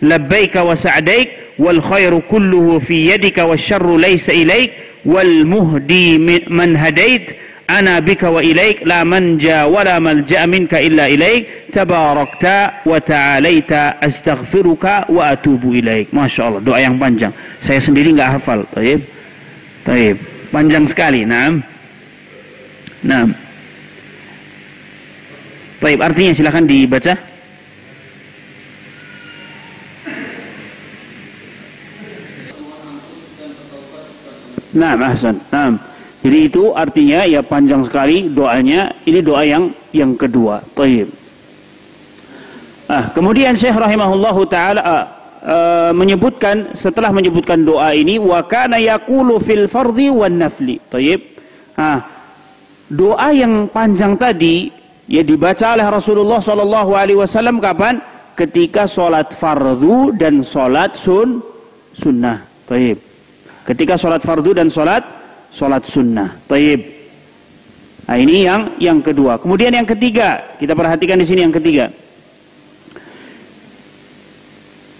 لبيك وسعديك والخير كله في يدك والشر ليس إليك والمهدي من هديت أنا بك وإليك لا منجا ولا ملجأ منك إلا إليك تباركت وتعاليت أستغفرك وأتوب إليك. Masya Allah, doa yang panjang. Saya sendiri nggak hafal. Taib, panjang sekali. Naam. Baik, artinya silakan dibaca. Nah, ahsan. Nah, jadi itu artinya ya panjang sekali doanya. Ini doa yang kedua. Baik. Kemudian Syekh rahimahullahu taala menyebutkan, setelah menyebutkan doa ini, wa kana yaqulu fil fardhi wan nafli. Baik. Doa yang panjang tadi ya dibaca oleh Rasulullah sallallahu alaihi wasallam kapan? Ketika salat fardu dan salat sunnah. Baik. Ketika salat fardu dan salat sunnah. Baik. Nah, ini yang kedua. Kemudian yang ketiga, kita perhatikan di sini yang ketiga.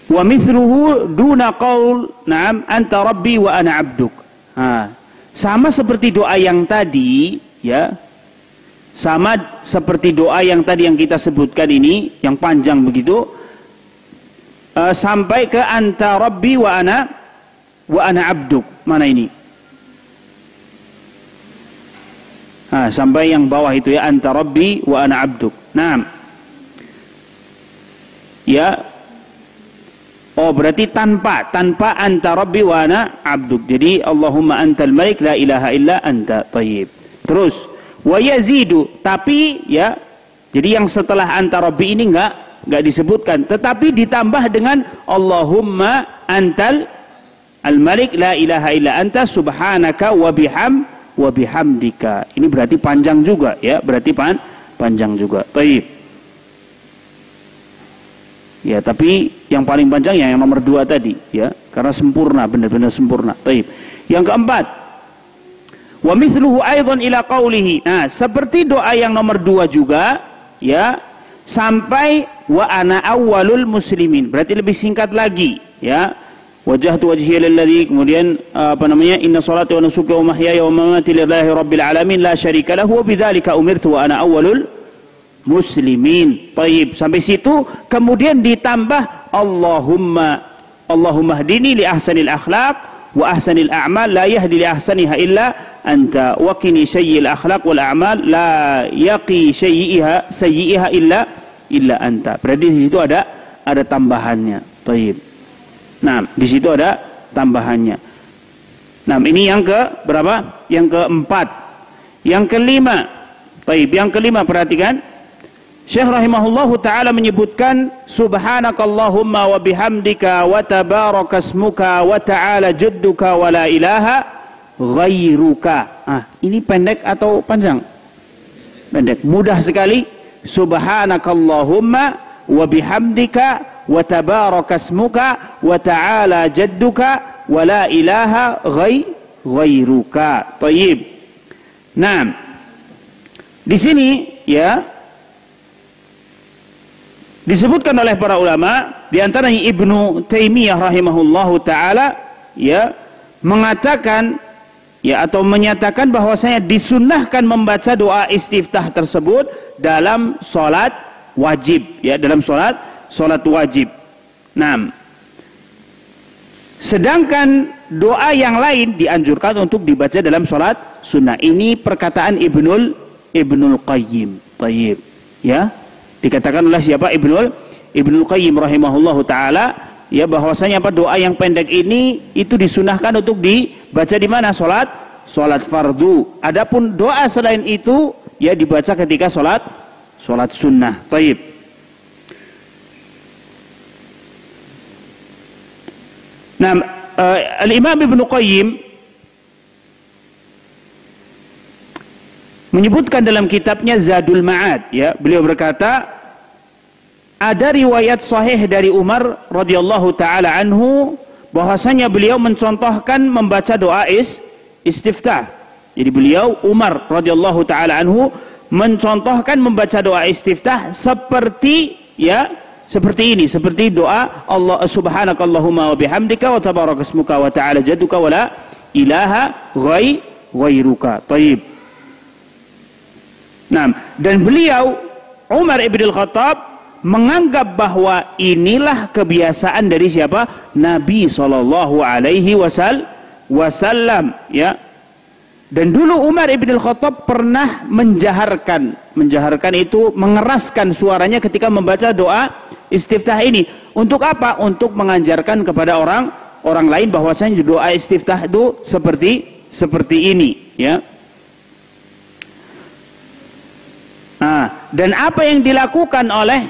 Wa mithluhu duna qaul na'am anta rabbi wa ana 'abduk. Sama seperti doa yang tadi, ya. Sama seperti doa yang tadi yang kita sebutkan ini, yang panjang begitu, sampai ke anta rabbi wa ana abduk. Mana ini? Sampai yang bawah itu ya, anta rabbi wa ana abduk. Nah, ya. Oh, berarti tanpa anta rabbi wa ana abduk. Jadi Allahumma antal malik la ilaha illa anta. Tayyib. Terus wa yazidu, tapi ya, jadi yang setelah anta rabbi ini enggak disebutkan, tetapi ditambah dengan Allahumma antal al-malik la ilaha illa anta subhanaka wa bihamdika. Ini berarti panjang juga ya, berarti panjang juga. Baik. Ya, tapi yang paling panjang yang nomor 2 tadi ya, karena sempurna, benar-benar sempurna. Baik. Yang keempat, wa mithluhu aidan ila qawlihi. Nah, seperti doa yang nomor 2 juga ya, sampai wa ana awwalul muslimin. Berarti lebih singkat lagi ya. Wajjahtu wajhiya lilladzi, kemudian inna salati wa nusuki wa mahyaya wa mamati lillahi rabbil alamin la syarika lahu wa bidzalika umirtu wa ana awwalul muslimin. Baik, sampai situ kemudian ditambah Allahumma hdini li ahsanil akhlaq wa ahsanil a'mal la yahdi li ahsaniha illa anta wa qini sayyi'il akhlaq wal a'mal la yaqi sayyi'iha illa anta. Berarti di situ ada tambahannya. Baik. Nah, di situ ada tambahannya. Nah, ini yang ke berapa? Yang keempat. Yang kelima. Baik, yang kelima perhatikan. Syekh rahimahullahu taala menyebutkan subhanakallahumma wa bihamdika wa tabarakasmuka wa ta'ala jadduka wa la ilaha ghairuka. Ini pendek atau panjang? Pendek. Mudah sekali. Subhanakallahumma wa bihamdika wa tabarakasmuka wa ta'ala jadduka wa la ilaha ghairuka. Thayyib. Nah, di sini ya disebutkan oleh para ulama, di antaranya Ibnu Taimiyah rahimahullahu taala ya mengatakan ya atau menyatakan bahwasanya disunnahkan membaca doa istiftah tersebut dalam salat wajib ya, dalam salat wajib. Nah, sedangkan doa yang lain dianjurkan untuk dibaca dalam salat sunnah. Ini perkataan Ibnul Qayyim. Tayyib ya. Dikatakan oleh siapa? Ibnul Qayyim rahimahullahu taala ya, bahwasanya apa, doa yang pendek ini itu disunahkan untuk dibaca di mana? Salat fardu. Adapun doa selain itu ya dibaca ketika salat sunnah. Taib. Nah, Al-Imam Ibnu Qayyim menyebutkan dalam kitabnya Zadul Ma'ad ya, beliau berkata ada riwayat sahih dari Umar radhiyallahu taala anhu bahwasanya beliau mencontohkan membaca doa istiftah. Jadi beliau Umar radhiyallahu taala anhu mencontohkan membaca doa istiftah seperti ya, seperti ini, seperti doa Allah subhanakallahumma wa bihamdika wa tabarakasmuka wa ta'ala jadduka wa la ilaha ghairuka. Taib. Nah, dan beliau Umar ibn al-Khattab menganggap bahwa inilah kebiasaan dari siapa? Nabi sallallahu alaihi wasallam ya. Dan dulu Umar ibn al-Khattab pernah menjaharkan itu mengeraskan suaranya ketika membaca doa istiftah ini. Untuk apa? Untuk mengajarkan kepada orang lain bahwasanya doa istiftah itu seperti ini ya. Dan apa yang dilakukan oleh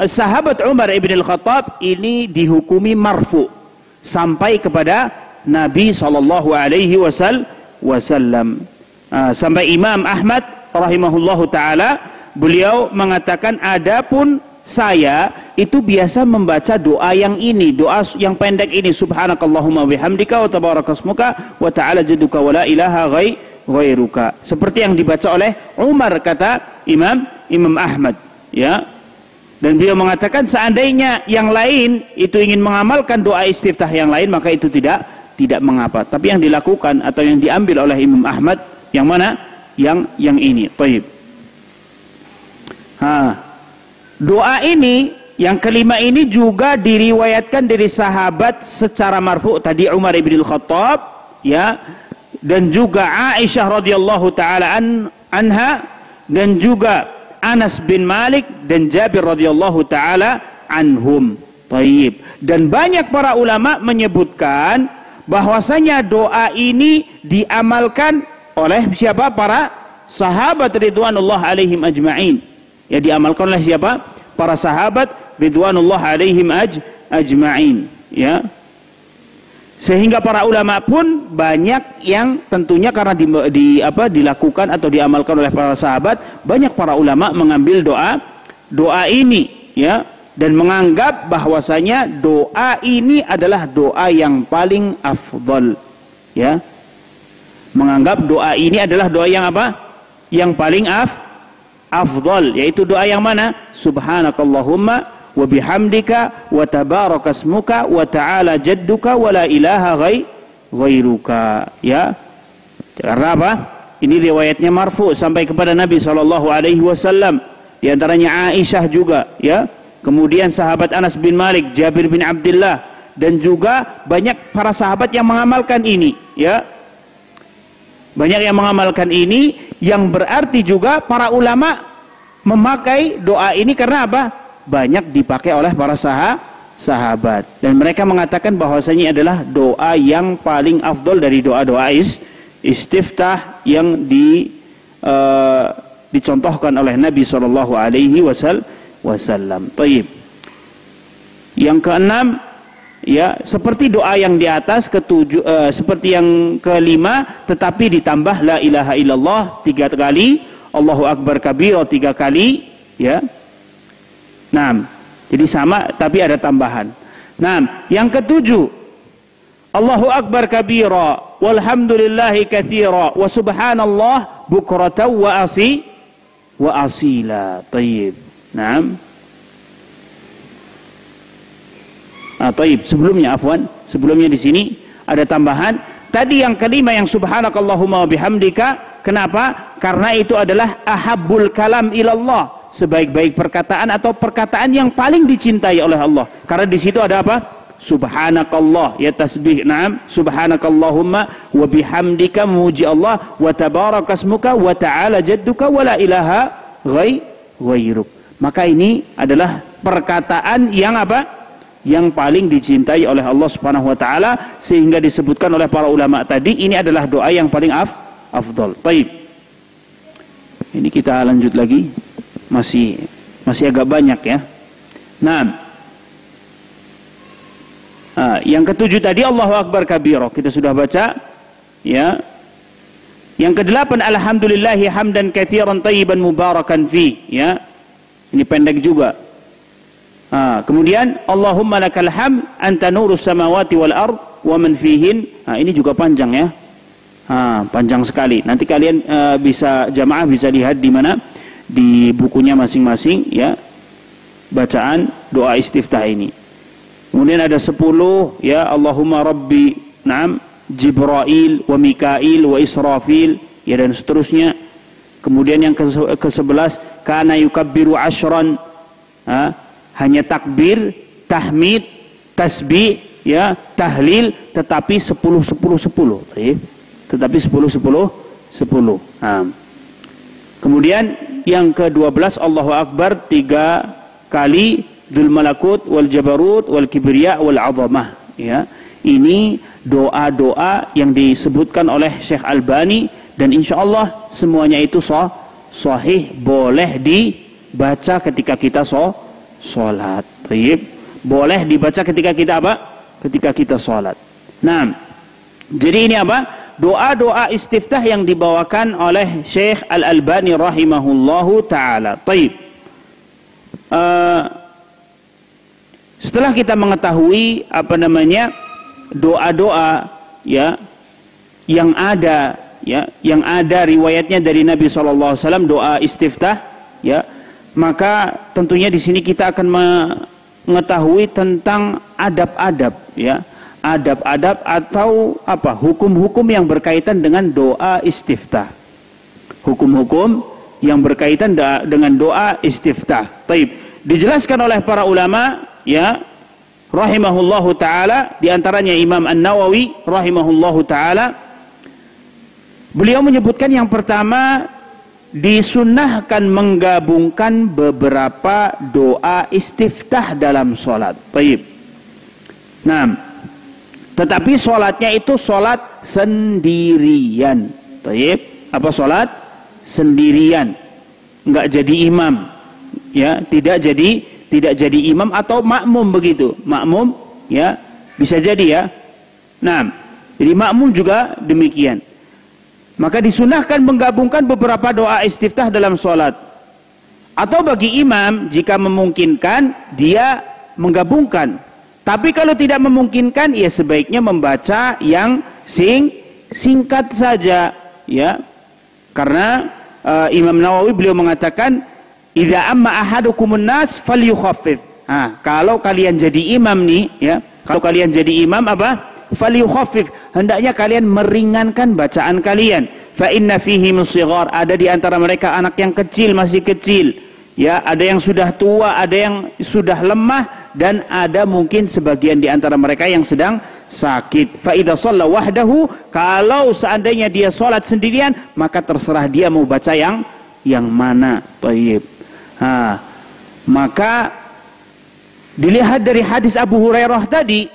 sahabat Umar ibn al-Khattab ini dihukumi marfu sampai kepada Nabi sallallahu alaihi wasallam. Sampai Imam Ahmad rahimahullahu taala beliau mengatakan, adapun saya itu biasa membaca doa yang ini, doa yang pendek ini, subhanakallahumma bihamdika wa tabarakasmuka wa ta'ala jadduka wa la ilaha ghairuka, seperti yang dibaca oleh Umar, kata Imam Ahmad ya. Dan beliau mengatakan seandainya yang lain itu ingin mengamalkan doa istiftah yang lain maka itu tidak mengapa, tapi yang dilakukan atau yang diambil oleh Imam Ahmad yang mana? Yang ini. Taib. Doa ini yang kelima ini juga diriwayatkan dari sahabat secara marfu, tadi Umar ibn al-Khattab ya, dan juga Aisyah radhiyallahu taala anha, dan juga Anas bin Malik dan Jabir radhiyallahu taala anhum. Taib. Dan banyak para ulama menyebutkan bahwasanya doa ini diamalkan oleh siapa? Para sahabat ridwanullah alaihim ajma'in. Ya, diamalkan oleh siapa? Para sahabat ridwanullah alaihim ajma'in ya. Sehingga para ulama pun banyak yang tentunya karena dilakukan atau diamalkan oleh para sahabat, banyak para ulama mengambil doa ini ya, dan menganggap bahwasanya doa ini adalah doa yang paling afdal ya. Menganggap doa ini adalah doa yang apa? Yang paling afdal, yaitu doa yang mana? Subhanakallahumma wa bihamdika wa tabarakasmuka wa ta'ala jadduka wa la ilaha ghairuka ya. Karena apa? Ini riwayatnya marfu sampai kepada Nabi sallallahu alaihi wasallam, di antaranya Aisyah juga ya. Kemudian sahabat Anas bin Malik, Jabir bin Abdullah, dan juga banyak para sahabat yang mengamalkan ini ya. Banyak yang mengamalkan ini, yang berarti juga para ulama memakai doa ini karena apa? Banyak dipakai oleh para sahabat. Dan mereka mengatakan bahwasanya adalah doa yang paling afdol dari doa-doa istiftah yang dicontohkan oleh Nabi sallallahu alaihi wasallam. Baik. Yang keenam, ya, seperti doa yang di atas, seperti yang kelima, tetapi ditambah la ilaha illallah 3 kali, Allahu akbar kabira 3 kali, ya. Nah, jadi sama tapi ada tambahan. Nah, yang ketujuh, Allahu akbar kabira walhamdulillahi katsira wa subhanallah bukratan wa asila. Tayyib. Nah. Taib, sebelumnya di sini ada tambahan. Tadi yang kelima yang subhanakallahumma wa bihamdika, kenapa? Karena itu adalah ahabbul kalam ilallah, sebaik-baik perkataan atau perkataan yang paling dicintai oleh Allah. Karena di situ ada apa? Subhanakallah, ya tasbih. Naam, subhanakallahumma wa bihamdika, memuji Allah, wa tabarakasmuka wa ta'ala jadduka wa la ilaha ghairuk. Maka ini adalah perkataan yang apa? Yang paling dicintai oleh Allah Subhanahu wa taala, sehingga disebutkan oleh para ulama tadi ini adalah doa yang paling afdol. Baik. Ini kita lanjut lagi. Masih agak banyak ya. Nah, yang ketujuh tadi Allahu akbar kabira, kita sudah baca ya. Yang kedelapan alhamdulillahi hamdan katsiran thayyiban mubarakan fi, ya. Ini pendek juga. Kemudian Allahumma lakal hamd anta nurus samawati wal ard wa man fihin. Ini juga panjang ya. Panjang sekali. Nanti kalian jamaah bisa lihat di mana, di bukunya masing-masing ya, bacaan doa istiftah ini. Kemudian ada 10 ya, Allahumma rabbi na'am Jibril wa Mikail wa Israfil, ya, dan seterusnya. Kemudian yang ke-11 kana yukabbiru ashran, hanya takbir, tahmid, tasbih, ya, tahlil, tetapi 10-10-10. Tetapi 10-10-10. Kemudian yang ke-12 Allahu Akbar 3 kali, Dzul Malakut wal Jabarut wal Kibriya wal Azamah, ya. Ini doa-doa yang disebutkan oleh Syekh Albani, dan insyaallah semuanya itu sahih, boleh dibaca ketika kita sholat. Baik. Boleh dibaca ketika kita apa? Ketika kita sholat. Nah, jadi ini apa? Doa-doa istiftah yang dibawakan oleh Syekh Al-Albani rahimahullahu ta'ala. Baik. Setelah kita mengetahui doa-doa ya yang ada riwayatnya dari Nabi SAW, doa istiftah ya, maka tentunya di sini kita akan mengetahui tentang adab-adab ya, adab-adab atau hukum-hukum yang berkaitan dengan doa istiftah. Hukum-hukum yang berkaitan dengan doa istiftah. Taib. Dijelaskan oleh para ulama ya rahimahullahu taala, di antaranya Imam An-Nawawi rahimahullahu taala, beliau menyebutkan yang pertama, disunnahkan menggabungkan beberapa doa istiftah dalam sholat. Baik. Nah, tetapi sholatnya itu sholat sendirian. Baik. Apa sholat? Sendirian. Enggak jadi imam. Ya, tidak jadi imam atau makmum begitu. Makmum, ya, bisa jadi ya. Nah, jadi makmum juga demikian. Maka disunahkan menggabungkan beberapa doa istiftah dalam sholat. Atau bagi imam, jika memungkinkan, dia menggabungkan. Tapi kalau tidak memungkinkan, ya sebaiknya membaca yang singkat saja, ya. Karena Imam Nawawi beliau mengatakan, idza amma ahadukumun nas falyukhaffif. Kalau kalian jadi imam nih, ya, kalau kalian jadi imam falyukhaffif, hendaknya kalian meringankan bacaan kalian. Fa inna fihi musyighar, ada di antara mereka anak yang kecil, masih kecil. Ya, ada yang sudah tua, ada yang sudah lemah, dan ada mungkin sebagian di antara mereka yang sedang sakit. Fa idza shalla wahdahu, kalau seandainya dia salat sendirian, maka terserah dia mau baca yang mana. Thayyib. Maka Dilihat dari hadis Abu Hurairah tadi,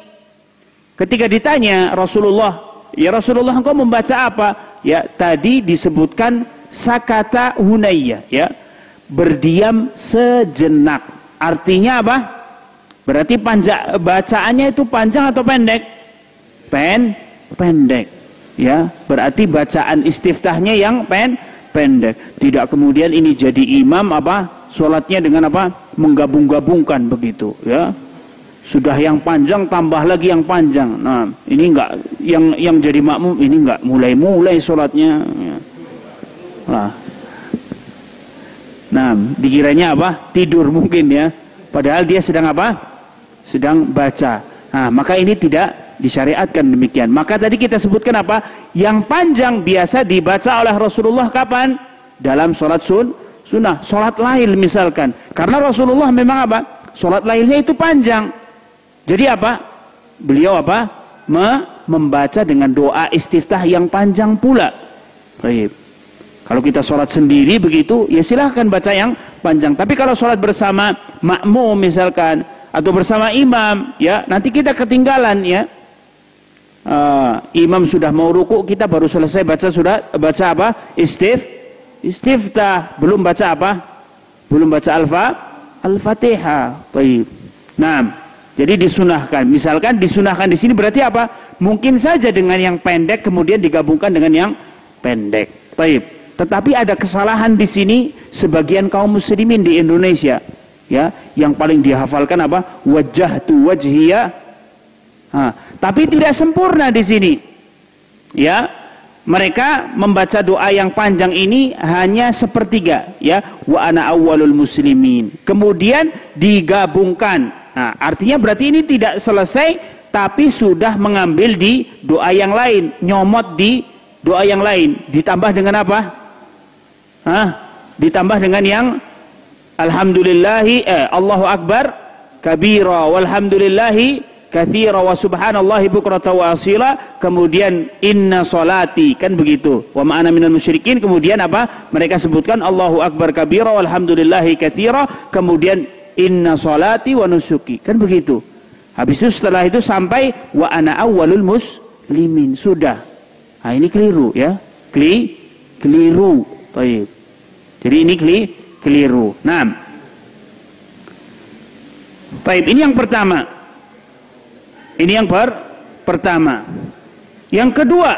ketika ditanya Rasulullah, ya Rasulullah engkau membaca apa? Ya tadi disebutkan sakata hunayya, ya berdiam sejenak. Artinya apa? Berarti bacaannya itu panjang atau pendek? Pendek. Ya, berarti bacaan istiftahnya yang pendek. Tidak kemudian ini jadi imam apa? Sholatnya dengan apa? Menggabung-gabungkan begitu, ya. Sudah yang panjang tambah lagi yang panjang. Nah, ini enggak yang jadi makmum ini enggak mulai sholatnya. Ya. Nah, dikiranya apa? Tidur mungkin ya. Padahal dia sedang apa? Sedang baca. Nah, maka ini tidak disyariatkan demikian. Maka tadi kita sebutkan apa? Yang panjang biasa dibaca oleh Rasulullah kapan? Dalam sholat sunnah, sholat lail misalkan. Karena Rasulullah memang apa? Sholat lailnya itu panjang. Jadi apa? Beliau apa? Membaca dengan doa istiftah yang panjang pula. Baik. Kalau kita sholat sendiri begitu, ya silahkan baca yang panjang. Tapi kalau sholat bersama makmum misalkan, atau bersama imam, ya nanti kita ketinggalan ya. Imam sudah mau ruku, kita baru selesai baca apa? Istiftah, belum baca apa? Belum baca Al-Fatihah. Baik. Nah, jadi disunahkan. Misalkan disunahkan di sini berarti apa? Mungkin saja dengan yang pendek kemudian digabungkan dengan yang pendek. Baik. Tetapi ada kesalahan di sini sebagian kaum muslimin di Indonesia, ya, yang paling dihafalkan apa? Wajjahtu wajhiya. Tapi tidak sempurna di sini. Ya, mereka membaca doa yang panjang ini hanya sepertiga, ya, wa ana awwalul muslimin. Kemudian digabungkan. Nah, artinya berarti ini tidak selesai tapi sudah mengambil di doa yang lain, nyomot di doa yang lain, ditambah dengan apa? Ditambah dengan yang alhamdulillahi Allahu akbar kabira walhamdulillahi katsira wa subhanallahi bukrata wa asila, kemudian inna solati, kan begitu, wa ma'ana minal musyrikin, kemudian apa? Mereka sebutkan Allahu akbar kabira walhamdulillahi katsira, kemudian inna solati wa nusuki, kan begitu. Habis itu setelah itu sampai wa ana awwalul muslimin, sudah. Nah, ini keliru ya. Keliru. Baik. Jadi ini keliru. Nah. Baik, ini yang pertama. Ini yang pertama. Yang kedua,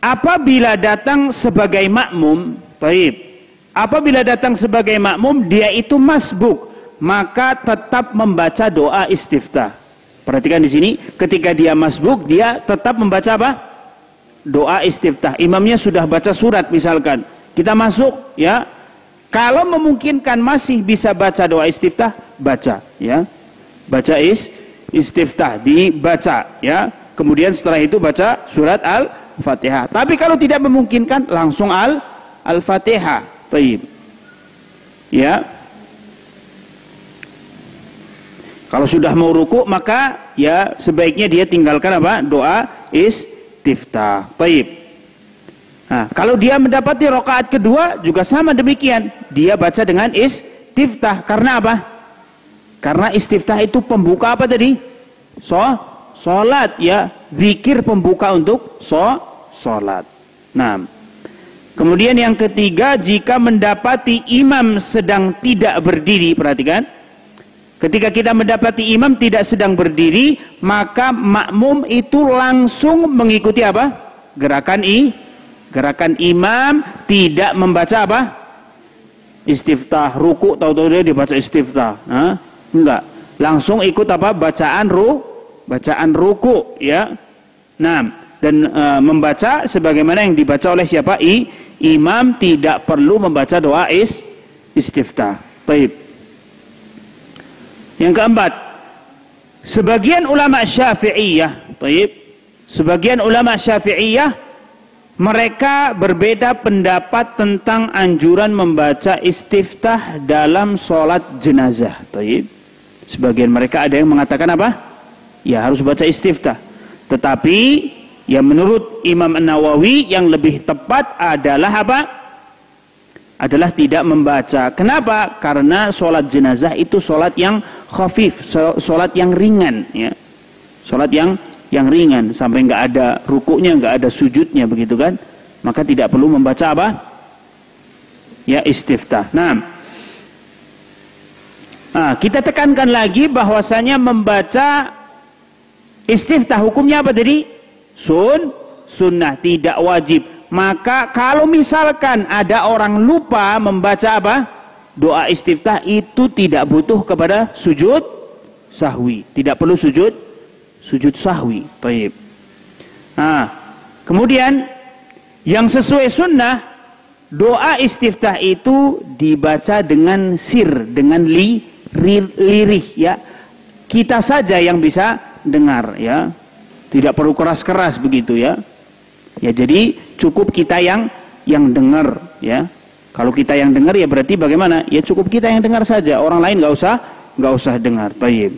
apabila datang sebagai makmum, baik. Apabila datang sebagai makmum dia itu masbuk, maka tetap membaca doa istiftah. Perhatikan di sini, ketika dia masbuk dia tetap membaca apa? Doa istiftah. Imamnya sudah baca surat misalkan. Kita masuk, ya. Kalau memungkinkan masih bisa baca doa istiftah, baca, ya. Baca istiftah dibaca, ya. Kemudian setelah itu baca surat Al-Fatihah. Tapi kalau tidak memungkinkan langsung Al-Fatihah. Baik. Ya. Kalau sudah mau ruku maka ya sebaiknya dia tinggalkan apa? Doa istiftah. Baik. Nah, kalau dia mendapati rakaat kedua juga sama demikian. Dia baca dengan istiftah. Karena apa? Karena istiftah itu pembuka apa tadi? Salat, ya, zikir pembuka untuk salat. Nah, kemudian yang ketiga, jika mendapati imam sedang tidak berdiri, perhatikan. Ketika kita mendapati imam tidak sedang berdiri, maka makmum itu langsung mengikuti apa? Gerakan imam, tidak membaca apa? Istiftah, ruku, tahu-tahu dia dibaca istiftah. Enggak, langsung ikut apa? Bacaan ruku, ya. Nah, dan membaca sebagaimana yang dibaca oleh siapa? Imam, tidak perlu membaca doa istiftah. Baik. Yang keempat, sebagian ulama Syafi'iyah, baik, sebagian ulama Syafi'iyah mereka berbeda pendapat tentang anjuran membaca istiftah dalam sholat jenazah. Baik. Sebagian mereka ada yang mengatakan apa? Ya harus baca istiftah. Tetapi ya menurut Imam An-Nawawi yang lebih tepat adalah apa? adalah tidak membaca. Kenapa? Karena sholat jenazah itu sholat yang khafif, sholat yang ringan, ya. Sholat yang ringan, sampai nggak ada rukuknya, nggak ada sujudnya, begitu kan? Maka tidak perlu membaca apa? Ya, istiftah. Nah, kita tekankan lagi bahwasanya membaca istiftah hukumnya apa tadi? Sunnah, tidak wajib. Maka kalau misalkan ada orang lupa membaca apa? Doa istiftah, itu tidak butuh kepada sujud sahwi. Tidak perlu sujud sahwi. Baik. Kemudian yang sesuai sunnah, doa istiftah itu dibaca dengan sir, dengan lirih, ya. Kita saja yang bisa dengar, ya. Tidak perlu keras-keras begitu, ya. Ya, jadi cukup kita yang dengar, ya. Kalau kita yang dengar, ya berarti bagaimana? Ya cukup kita yang dengar saja, orang lain nggak usah dengar. Baik.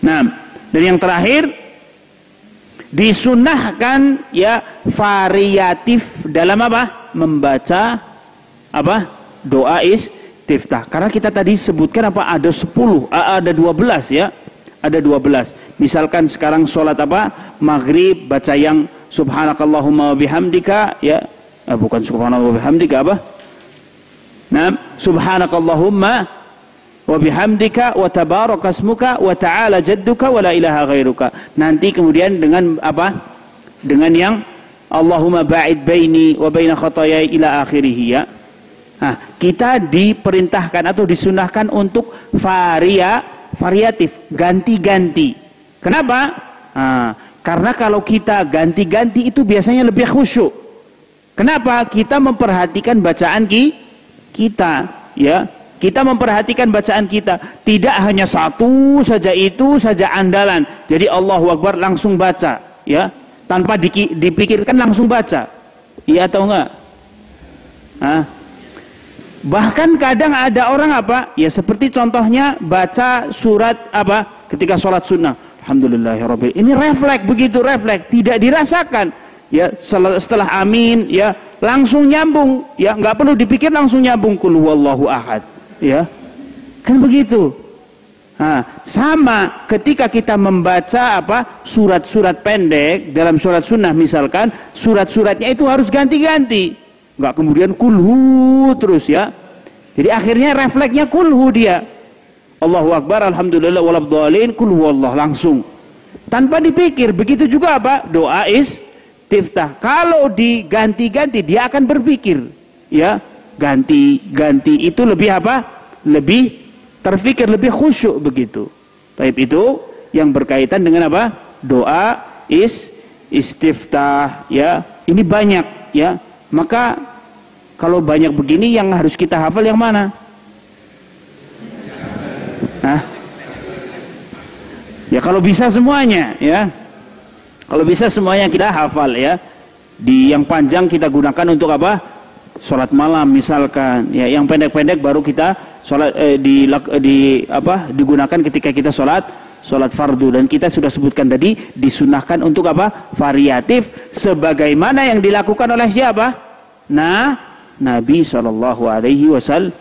Nah, dan yang terakhir, disunahkan ya variatif dalam apa? Membaca apa? Doa istiftah. Karena kita tadi sebutkan apa? Ada 10, ada 12, ya. Ada 12. Misalkan sekarang sholat apa? Maghrib, baca yang subhanakallahumma wa bihamdika, ya. Bukan subhanallah wa bihamdika, apa? Nah, subhanakallahumma wa bihamdika wa tabarakasmuka wa ta'ala jadduka wa la ilaha ghairuka. Nanti kemudian dengan apa? Dengan yang Allahumma ba'id baini wa baina khatayai ila akhirih, ya. Kita diperintahkan atau disunahkan untuk variatif, ganti-ganti. Kenapa? Karena kalau kita ganti-ganti itu biasanya lebih khusyuk. Kenapa? Kita memperhatikan bacaan kita, ya. Kita memperhatikan bacaan kita. Tidak hanya satu saja, itu saja andalan. Jadi Allahu Akbar langsung baca, ya. Tanpa dipikirkan langsung baca. Iya atau enggak? Bahkan kadang ada orang apa? Ya seperti contohnya baca surat apa? Ketika sholat sunnah. Alhamdulillahirabbil. Ini refleks, begitu refleks, tidak dirasakan. Ya, setelah amin, ya langsung nyambung, ya nggak perlu dipikir, langsung nyambung qul huwallahu ahad, ya. Kan begitu. Sama ketika kita membaca apa? Surat-surat pendek dalam surat sunnah misalkan, surat-suratnya itu harus ganti-ganti. Nggak kemudian kulhu terus, ya. Jadi akhirnya refleksnya kulhu dia. Allahu Akbar, alhamdulillah, walabdallin, kul huwallah, langsung. Tanpa dipikir. Begitu juga apa? Doa istiftah. Kalau diganti-ganti, dia akan berpikir. Ya, ganti-ganti itu lebih apa? Lebih terfikir, lebih khusyuk begitu. Taib itu yang berkaitan dengan apa? Doa istiftah, ya. Ini banyak, ya. Maka kalau banyak begini, yang harus kita hafal yang mana? Ya kalau bisa semuanya, ya. Kalau bisa semuanya kita hafal, ya. Di yang panjang kita gunakan untuk apa? Sholat malam misalkan, ya. Yang pendek-pendek baru kita sholat digunakan ketika kita sholat fardu. Dan kita sudah sebutkan tadi, disunahkan untuk apa? Variatif, sebagaimana yang dilakukan oleh siapa? Nabi SAW.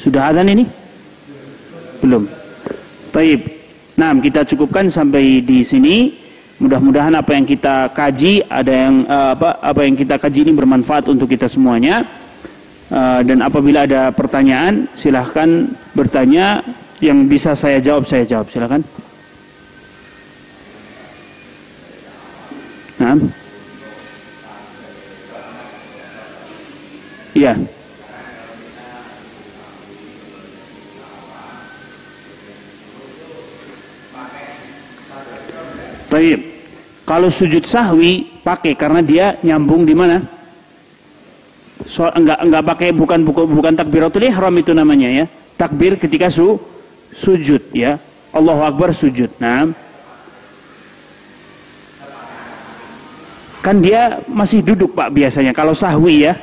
Sudah azan ini? Belum. Taib. Nah, kita cukupkan sampai di sini. Mudah-mudahan apa yang kita kaji, apa yang kita kaji ini bermanfaat untuk kita semuanya. Dan apabila ada pertanyaan, silahkan bertanya. Yang bisa saya jawab, silahkan. Nah. Iya. Baik. Kalau sujud sahwi pakai, karena dia nyambung di mana? Enggak pakai, bukan takbiratul ihram itu namanya, ya. Takbir ketika sujud, ya. Allahu Akbar sujud. Nah. Kan dia masih duduk, Pak, biasanya kalau sahwi, ya.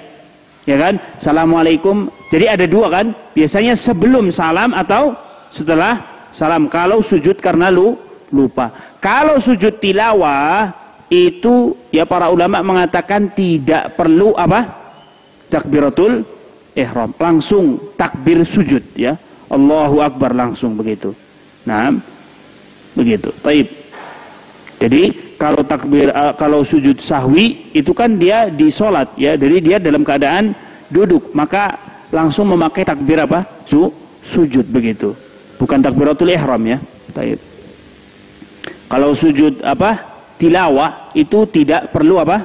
Ya kan? Assalamualaikum. Jadi ada dua kan? Biasanya sebelum salam atau setelah salam. Kalau sujud karena lupa. Kalau sujud tilawah, itu ya para ulama mengatakan tidak perlu apa? Takbiratul ihram, langsung takbir sujud ya. Allahu Akbar langsung begitu. Nah, begitu. Taib. Jadi kalau takbir kalau sujud sahwi itu kan dia di salat ya. Jadi dia dalam keadaan duduk, maka langsung memakai takbir apa? Sujud begitu. Bukan takbiratul ihram ya. Taib. Kalau sujud apa? Tilawah itu tidak perlu apa?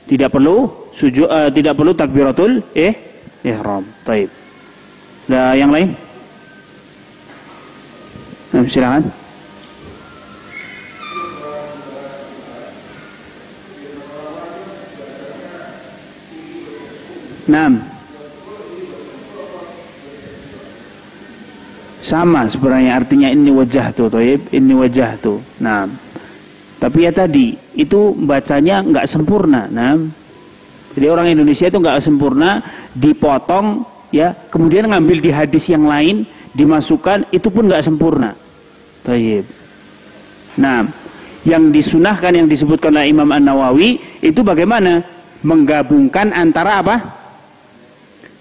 Tidak perlu sujud, tidak perlu takbiratul ihram. Taib. Nah, yang lain? Nah, silakan. Naam. Sama sebenarnya artinya ini wajah tuh, Taib, ini wajah tuh. Naam. Tapi ya tadi itu bacanya nggak sempurna. Nah, jadi orang Indonesia itu nggak sempurna, dipotong ya, kemudian ngambil di hadis yang lain dimasukkan, itu pun nggak sempurna. Taib. Nah, yang disunahkan yang disebutkan oleh Imam An-Nawawi itu bagaimana? Menggabungkan antara apa?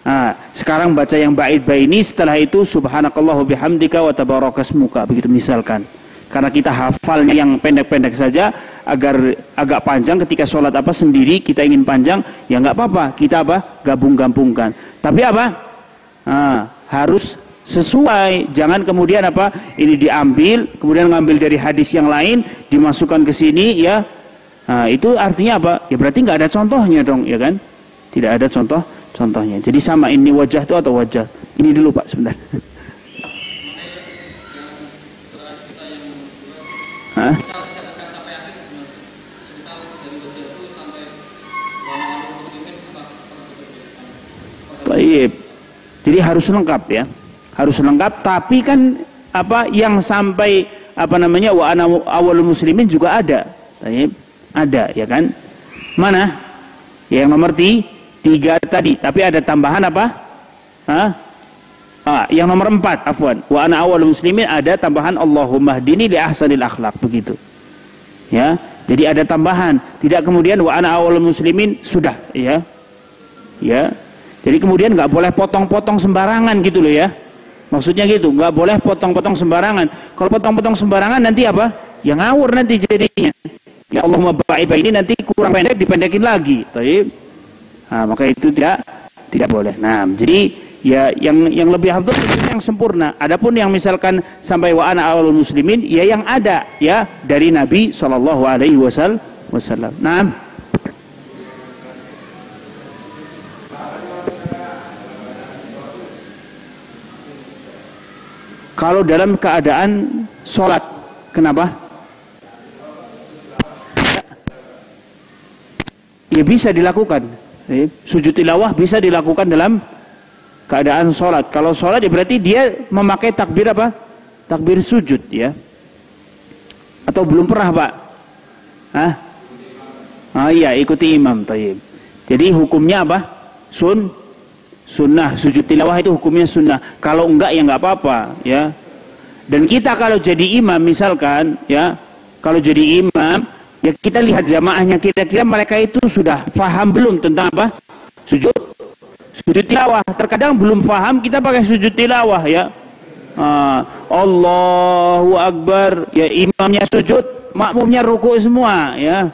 Nah, sekarang baca yang bait-bait ini, setelah itu subhanakallah bihamdika wa tabarakasmuka, begitu misalkan. Karena kita hafalnya yang pendek-pendek saja, agar agak panjang ketika sholat apa sendiri kita ingin panjang, ya nggak apa-apa, kita apa gabung-gabungkan. Tapi apa? Nah, harus sesuai, jangan kemudian apa ini diambil, kemudian ngambil dari hadis yang lain dimasukkan ke sini ya. Nah, itu artinya apa? Ya berarti nggak ada contohnya dong, ya kan? Tidak ada contohnya. Jadi sama ini wajah itu atau wajah. Ini dulu Pak sebentar. Hah? Baik. Jadi harus lengkap ya. Harus lengkap, tapi kan apa yang sampai apa namanya wa ana awalul muslimin juga ada. Baik. Ada ya kan? Mana? Yang nomor 3 tadi, tapi ada tambahan apa? Hah? Yang nomor 4, afwan. Wa ana awalul muslimin ada tambahan Allahumma hdini li ahsanil akhlaq, begitu. Ya. Jadi ada tambahan, tidak kemudian wa ana awalul muslimin sudah, ya. Ya. Jadi kemudian nggak boleh potong-potong sembarangan gitu loh ya. Maksudnya gitu, nggak boleh potong-potong sembarangan. Kalau potong-potong sembarangan nanti apa? Ya ngawur nanti jadinya. Ya Allahumma ba'id ini nanti kurang pendek dipendekin lagi. Taib. Nah, maka itu tidak boleh. Nah, jadi ya yang lebih afdal itu yang sempurna. Adapun yang misalkan sampai wa ana awalul muslimin, ya yang ada ya dari Nabi sallallahu alaihi wasallam. Nah, kalau dalam keadaan sholat, kenapa? Ya bisa dilakukan. Sujud tilawah bisa dilakukan dalam keadaan sholat. Kalau sholat ya berarti dia memakai takbir apa? Takbir sujud ya. Atau belum pernah Pak? Hah? Iya, ikuti imam. Taib. Jadi hukumnya apa? Sunnah. Sujud tilawah itu hukumnya sunnah. Kalau enggak ya enggak apa-apa ya. Dan kita kalau jadi imam misalkan ya, kalau jadi imam ya kita lihat jamaahnya, kira-kira mereka itu sudah paham belum tentang apa? Sujud tilawah. Terkadang belum paham, kita pakai sujud tilawah ya. Allahu Akbar, ya imamnya sujud, makmumnya ruku semua ya.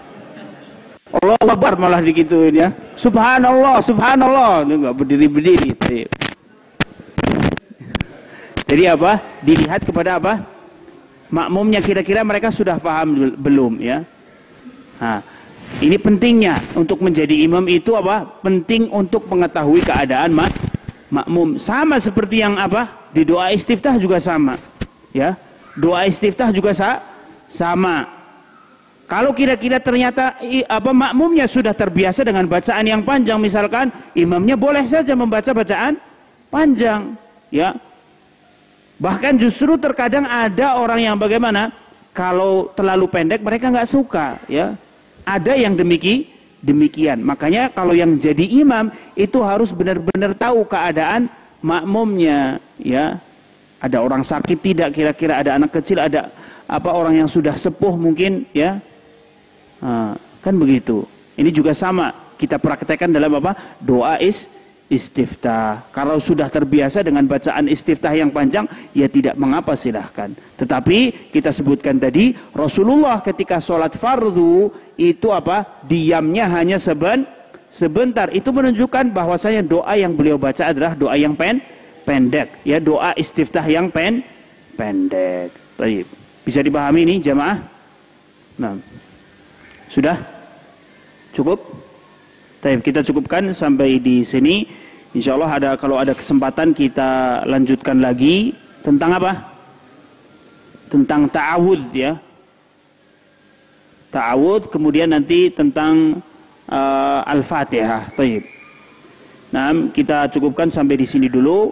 Allahu Akbar malah digituin ya. Subhanallah, ini enggak berdiri-berdiri. Jadi apa? Dilihat kepada apa? Makmumnya, kira-kira mereka sudah paham belum ya. Nah, ini pentingnya untuk menjadi imam itu apa? Penting untuk mengetahui keadaan makmum. Sama seperti yang apa? Di doa istiftah juga sama. Ya. Doa istiftah juga sama. Kalau kira-kira ternyata makmumnya sudah terbiasa dengan bacaan yang panjang misalkan, imamnya boleh saja membaca bacaan panjang, ya. Bahkan justru terkadang ada orang yang bagaimana? Kalau terlalu pendek mereka nggak suka, ya. Ada yang demikian. Makanya kalau yang jadi imam itu harus benar-benar tahu keadaan makmumnya, ya. Ada orang sakit tidak, kira-kira ada anak kecil, ada apa orang yang sudah sepuh mungkin, ya. Kan begitu. Ini juga sama, kita praktekkan dalam apa? Doa istiftah. Kalau sudah terbiasa dengan bacaan istiftah yang panjang, ya tidak mengapa, silahkan. Tetapi kita sebutkan tadi, Rasulullah ketika sholat fardu itu apa? Diamnya hanya sebentar. Itu menunjukkan bahwasanya doa yang beliau baca adalah doa yang pendek. Ya, doa istiftah yang pendek. Baik. Bisa dipahami ini jamaah? Nah, sudah cukup? Baik, kita cukupkan sampai di sini. Insya Allah kalau ada kesempatan kita lanjutkan lagi tentang apa? Tentang ta'awud, ya. Ta'awud, kemudian nanti tentang Al-Fatihah. Baik. Nah, kita cukupkan sampai di sini dulu.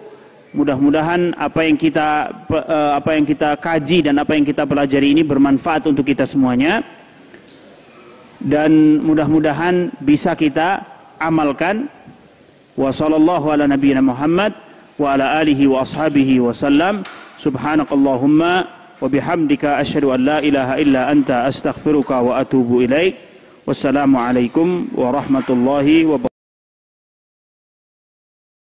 Mudah-mudahan apa yang kita kaji dan apa yang kita pelajari ini bermanfaat untuk kita semuanya, dan mudah-mudahan bisa kita amalkan. Wa sallallahu ala nabiyyina Muhammad wa ala alihi wa ashabihi wa sallam. Subhanakallahumma wa bihamdika asyhadu an la ilaha illa anta astaghfiruka wa atubu ilaik. Wassalamu alaikum warahmatullahi wabarakatuh.